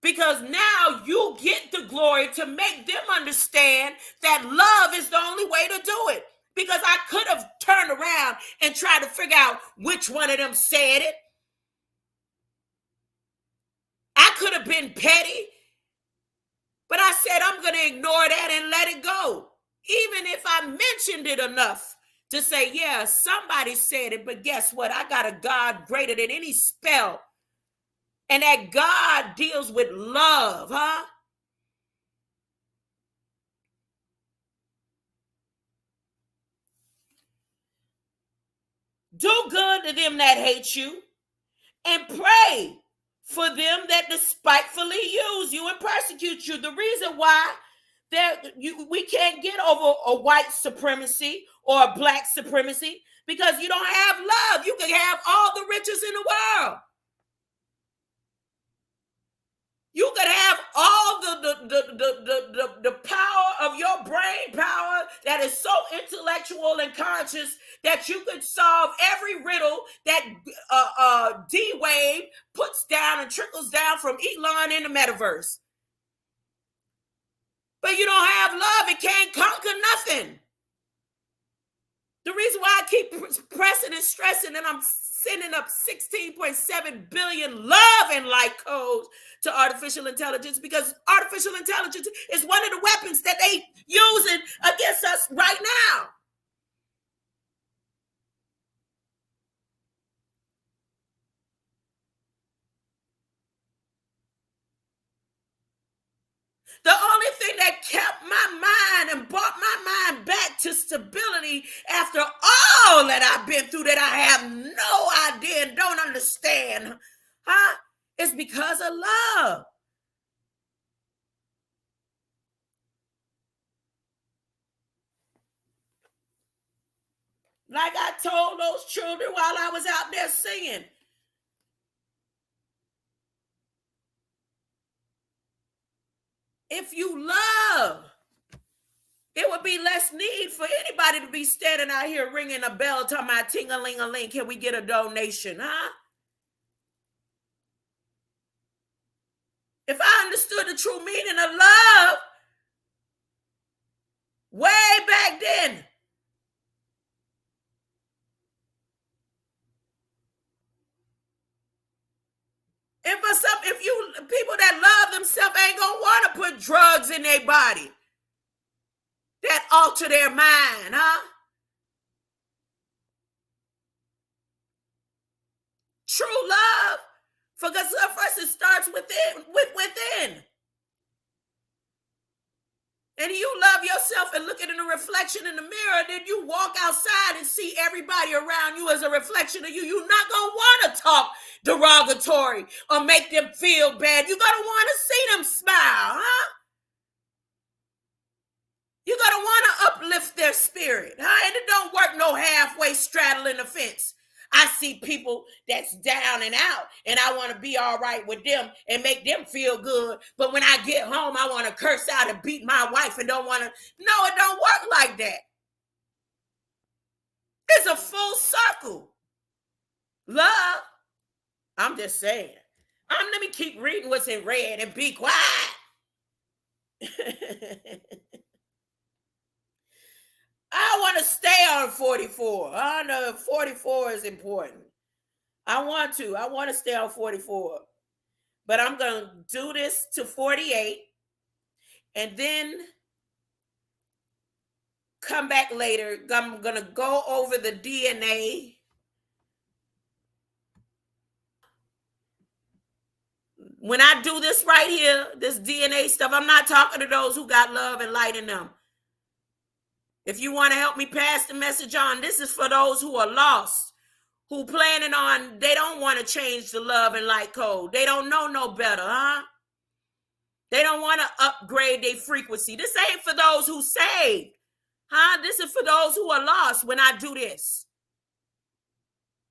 Because now you get the glory to make them understand that love is the only way to do it. Because I could have turned around and tried to figure out which one of them said it. I could have been petty, but I said I'm going to ignore that and let it go. Even if I mentioned it enough to say, yeah, somebody said it, but guess what? I got a God greater than any spell. And that God deals with love, huh? Do good to them that hate you, and pray for them that despitefully use you and persecute you. The reason why we can't get over a white supremacy or a black supremacy, because you don't have love. You can have all the riches in the world. You could have all the power of your brain power that is so intellectual and conscious that you could solve every riddle that D-Wave puts down and trickles down from Elon in the metaverse. But you don't have love, it can't conquer nothing. The reason why I keep pressing and stressing, and I'm sending up 16.7 billion love and light codes to artificial intelligence, because artificial intelligence is one of the weapons that they using against us right now. The only thing that kept my mind and brought my mind back to stability after all that I've been through, that I have no idea and don't understand, huh? It's because of love. Like I told those children while I was out there singing, if you love, it would be less need for anybody to be standing out here ringing a bell talking about ting-a-ling-a-ling, can we get a donation, huh? If I understood the true meaning of love way back then, and for some, if you people that love themselves ain't gonna want to put drugs in their body that alter their mind, huh? True love, because first it starts within. And you love yourself and look at in a reflection in the mirror, then you walk outside and see everybody around you as a reflection of you. You're not going to want to talk derogatory or make them feel bad. You're going to want to see them smile, huh? You're going to want to uplift their spirit, huh? And it don't work no halfway straddling the fence. I see people that's down and out, and I want to be all right with them and make them feel good. But when I get home, I want to curse out and beat my wife and don't want to. No, it don't work like that. It's a full circle. Love. I'm just saying. Let me keep reading what's in red and be quiet. I want to stay on 44. I know 44 is important. I want to stay on 44. But I'm going to do this to 48 and then come back later. I'm going to go over the DNA. When I do this right here, this DNA stuff, I'm not talking to those who got love and light in them. If you want to help me pass the message on, this is for those who are lost, who planning on, they don't want to change the love and light code. They don't know no better, huh? They don't want to upgrade their frequency. This ain't for those who saved, huh? This is for those who are lost when I do this.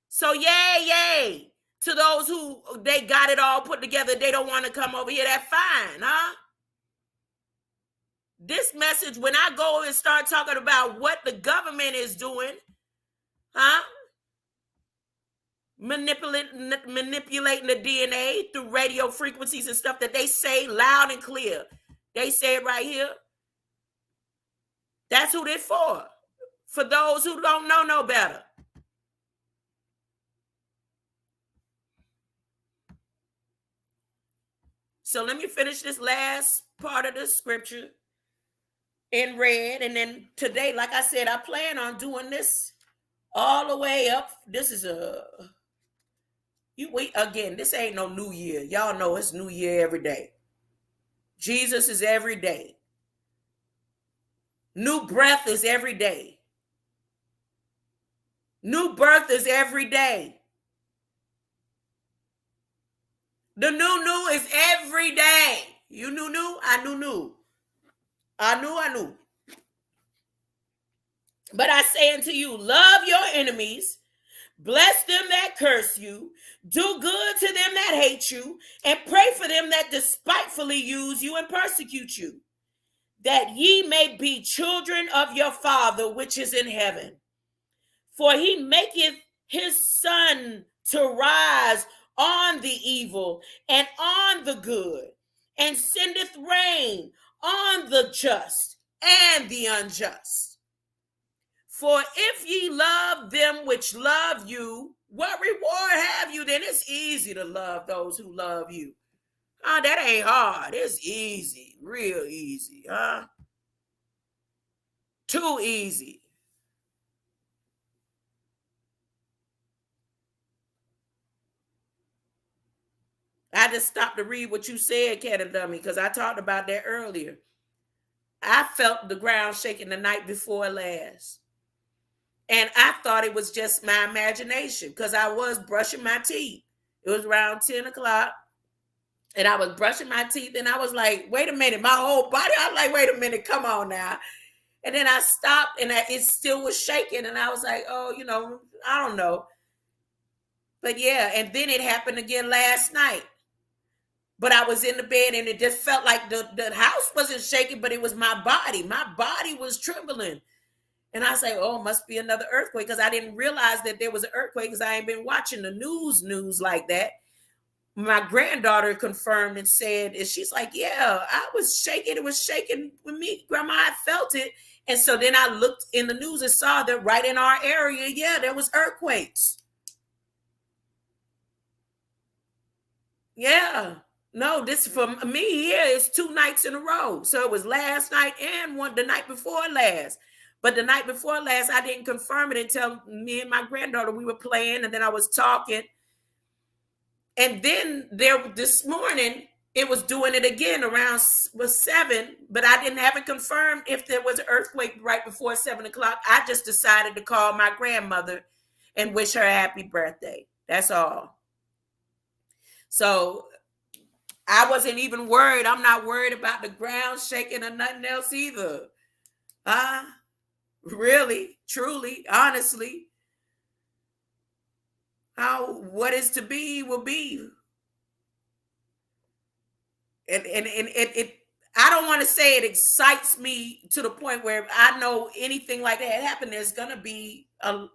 So yay. To those who they got it all put together, they don't want to come over here, that's fine, huh? This message, when I go and start talking about what the government is doing, huh? Manipulating the DNA through radio frequencies and stuff that they say loud and clear. They say it right here. That's who they're for. For those who don't know no better. So let me finish this last part of the scripture in red. And then today, like I said, I plan on doing this all the way up. This is this ain't no new year. Y'all know it's new year every day. Jesus is every day. New breath is every day. New birth is every day. The new is every day. You knew, I knew. I knew. But I say unto you, love your enemies, bless them that curse you, do good to them that hate you, and pray for them that despitefully use you and persecute you, that ye may be children of your Father which is in heaven. For he maketh his sun to rise on the evil and on the good, and sendeth rain on the just and the unjust. For if ye love them which love you, what reward have you? Then it's easy to love those who love you. That ain't hard. It's easy, real easy, huh? Too easy. I just stopped to read what you said, Cat Dummy, because I talked about that earlier. I felt the ground shaking the night before last. And I thought it was just my imagination because I was brushing my teeth. It was around 10 o'clock. And I was brushing my teeth and I was like, wait a minute, my whole body. I'm like, wait a minute, come on now. And then I stopped and it still was shaking. And I was like, oh, I don't know. But yeah, and then it happened again last night. But I was in the bed and it just felt like the house wasn't shaking, but it was my body. My body was trembling. And I was like, oh, must be another earthquake, because I didn't realize that there was an earthquake because I ain't been watching the news like that. My granddaughter confirmed and said, and she's like, yeah, I was shaking. It was shaking with me. Grandma, I felt it. And so then I looked in the news and saw that right in our area, yeah, there was earthquakes. Yeah. No, this for me here is 2 nights in a row. So it was last night and the night before last. But the night before last, I didn't confirm it until me and my granddaughter, we were playing, and then I was talking. And then this morning, it was doing it again around 7, but I didn't have it confirmed if there was an earthquake right before 7 o'clock. I just decided to call my grandmother and wish her a happy birthday. That's all. So I wasn't even worried. I'm not worried about the ground shaking or nothing else either. Really, truly, honestly. what is to be will be. And it I don't want to say it excites me to the point where I know anything like that happened, there's gonna be a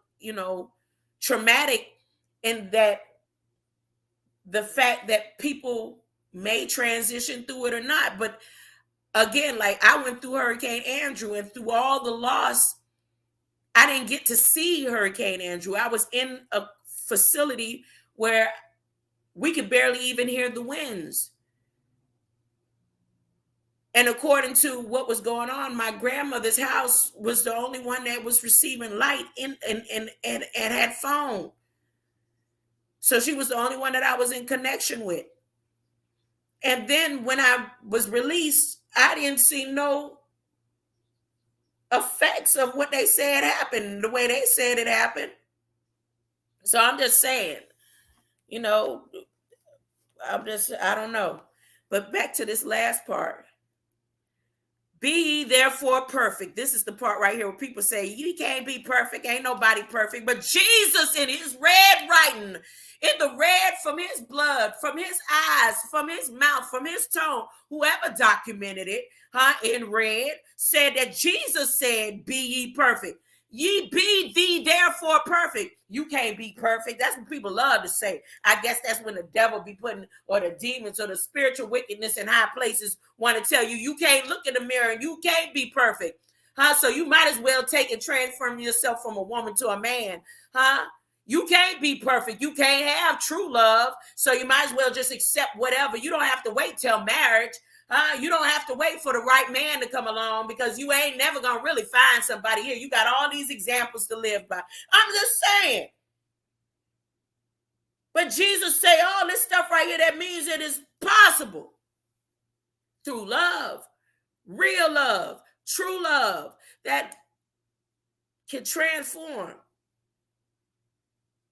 traumatic in that, the fact that people may transition through it or not. But again, like I went through Hurricane Andrew, and through all the loss, I didn't get to see Hurricane Andrew. I was in a facility where we could barely even hear the winds. And according to what was going on, my grandmother's house was the only one that was receiving light and had phone. So she was the only one that I was in connection with. And then when I was released, I didn't see no effects of what they said happened, the way they said it happened. So I'm just saying, I don't know. But back to this last part. Be ye therefore perfect. This is the part right here where people say, you can't be perfect. Ain't nobody perfect. But Jesus, in his red writing, in the red from his blood, from his eyes, from his mouth, from his tongue, whoever documented it, in red, said that Jesus said, be ye perfect. Ye be thee therefore perfect. You can't be perfect. That's what people love to say. I guess that's when the devil be putting, or the demons or the spiritual wickedness in high places want to tell you, you can't look in the mirror and you can't be perfect. So you might as well take and transform yourself from a woman to a man. You can't be perfect. You can't have true love. So you might as well just accept whatever. You don't have to wait till marriage. You don't have to wait for the right man to come along, because you ain't never going to really find somebody here. You got all these examples to live by. I'm just saying. But Jesus say all this stuff right here, that means it is possible through love, real love, true love that can transform.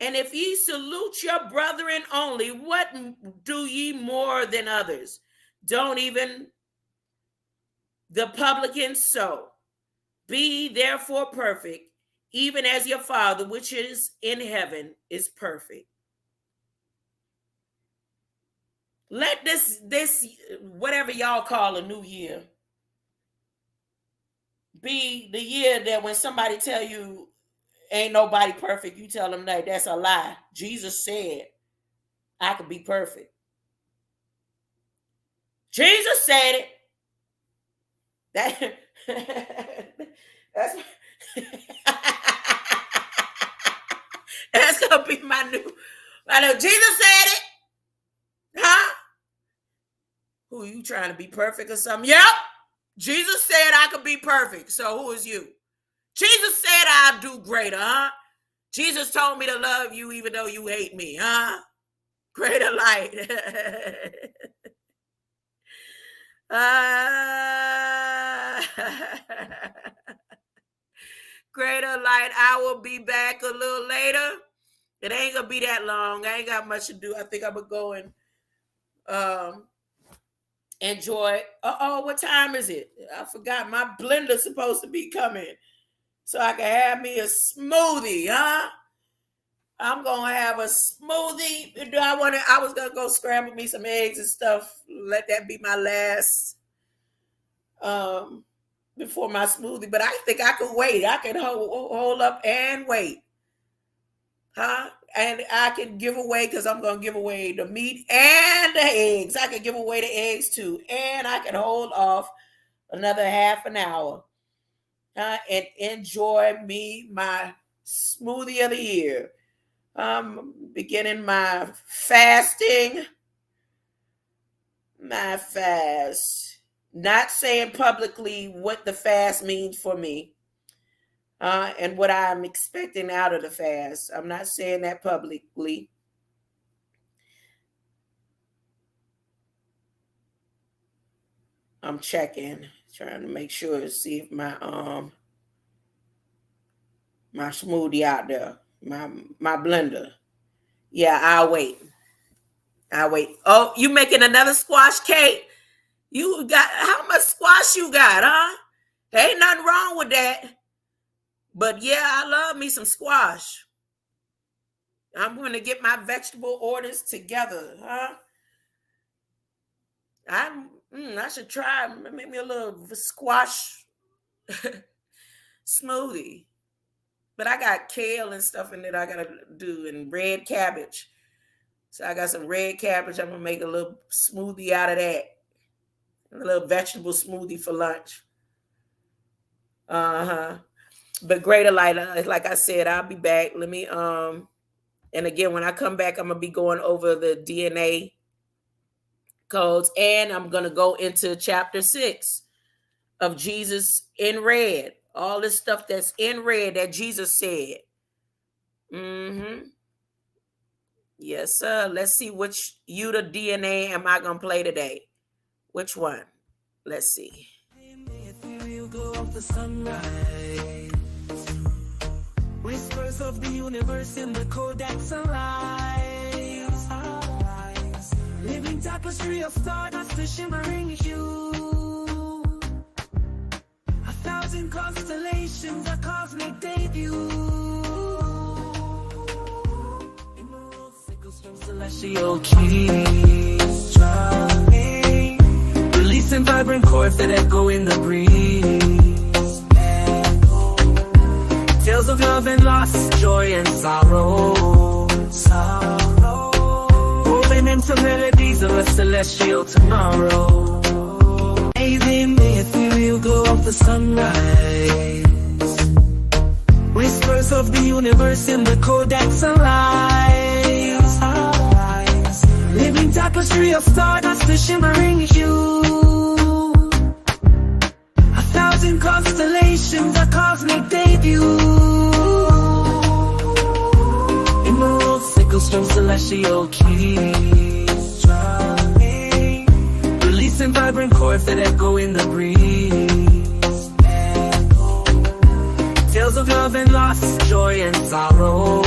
And if ye salute your brethren only, what do ye more than others? Don't even the publicans so. Be therefore perfect, even as your Father which is in heaven is perfect. Let this whatever y'all call a new year be the year that when somebody tell you ain't nobody perfect, you tell them that's a lie. Jesus said I could be perfect. Jesus said it. That's gonna be my new. I know Jesus said it. Who you trying to be perfect or something? Yep. Jesus said I could be perfect. So who is you? Jesus said I'll do greater, Jesus told me to love you even though you hate me, Greater light. Greater light. I will be back a little later. It ain't gonna be that long. I ain't got much to do. I think I'm gonna go and enjoy. What time is it? I forgot. My blender's supposed to be coming, so I can have me a smoothie, I'm gonna have a smoothie. I was gonna go scramble me some eggs and stuff. Let that be my last before my smoothie. But I think I could wait. I can hold up and wait. And I can give away, because I'm gonna give away the meat and the eggs. I can give away the eggs too. And I can hold off another half an hour and enjoy me my smoothie of the year. Beginning my fasting, my fast. Not saying publicly what the fast means for me, and what I'm expecting out of the fast. I'm not saying that publicly. I'm checking, trying to make sure, see if my smoothie out there, my blender. Yeah, I'll wait. Oh, you making another squash cake? You got how much squash you got, Ain't nothing wrong with that. But yeah, I love me some squash. I'm going to get my vegetable orders together, huh? I should try make me a little squash smoothie. But I got kale and stuff in it I gotta do, and red cabbage. So I got some red cabbage. I'm gonna make a little smoothie out of that. A little vegetable smoothie for lunch. But greater light, like I said, I'll be back. Let me and again, when I come back, I'm gonna be going over the DNA codes, and I'm gonna go into chapter 6 of Jesus in red. All this stuff that's in red that Jesus said. Yes, sir. Let's see which Yuda DNA am I gonna play today. Which one? Let's see. Whispers of the universe in the codex arise. Living tapestry of stardust, the shimmering hue. 1,000 constellations, a cosmic debut. Emerald sickles from celestial keys, strumming, releasing vibrant chords that echo in the breeze. Echo. Tales of love and loss, joy and sorrow. Woven into melodies of a celestial tomorrow. Amazing, the ethereal glow of the sunrise. Whispers of the universe in the codex arise. Living tapestry of stardust, the shimmering hue. 1,000 constellations, a cosmic debut. Emerald sickles from celestial keys, strumming, releasing vibrant chords that echo in the breeze. Echo. Tales of love and loss, joy and sorrow.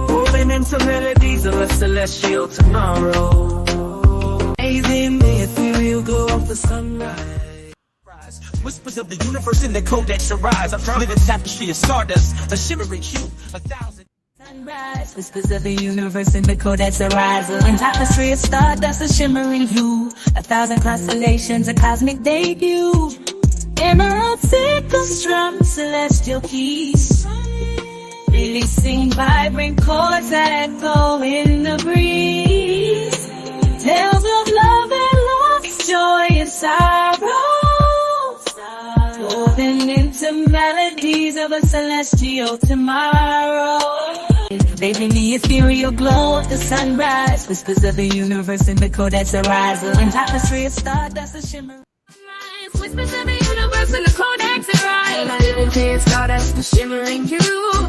Woven into melodies of a celestial tomorrow. Amazing, the ethereal glow of the sunrise. Whispers of the universe in the codex arise. I'm living tapestry of stardust, a shimmering hue, 1,000 sunrise. Whispers of the universe in the codex arise. In tapestry of stardust, a shimmering hue, 1,000 constellations, a cosmic debut. Emerald sickles strum celestial keys, releasing vibrant chords that echo in the breeze. Tales of love and loss, joy and sorrow, woven into melodies of a celestial tomorrow. Bathing the ethereal glow of the sunrise. Whispers of the universe in the codex arise. In tapestry of stardust, a shimmer. Whispers of the universe in the codex arise. Living stardust, the shimmering hue.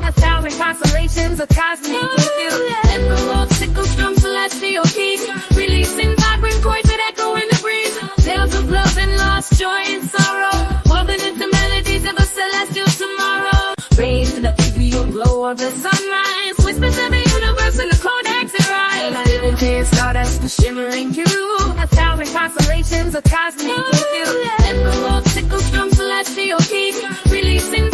1,000 constellations of cosmic hue. Emerald sickles from celestial keys, releasing vibrant chords that echo in the breeze. Tales of love and loss, joy and sorrow, woven into melodies of a celestial tomorrow. Raised in the ethereal glow of the sunrise. Whispers of the universe in the codex arise. Living stardust, the shimmering hue. 1,000 constellations of cosmic hue. Emerald sickles from celestial keys, releasing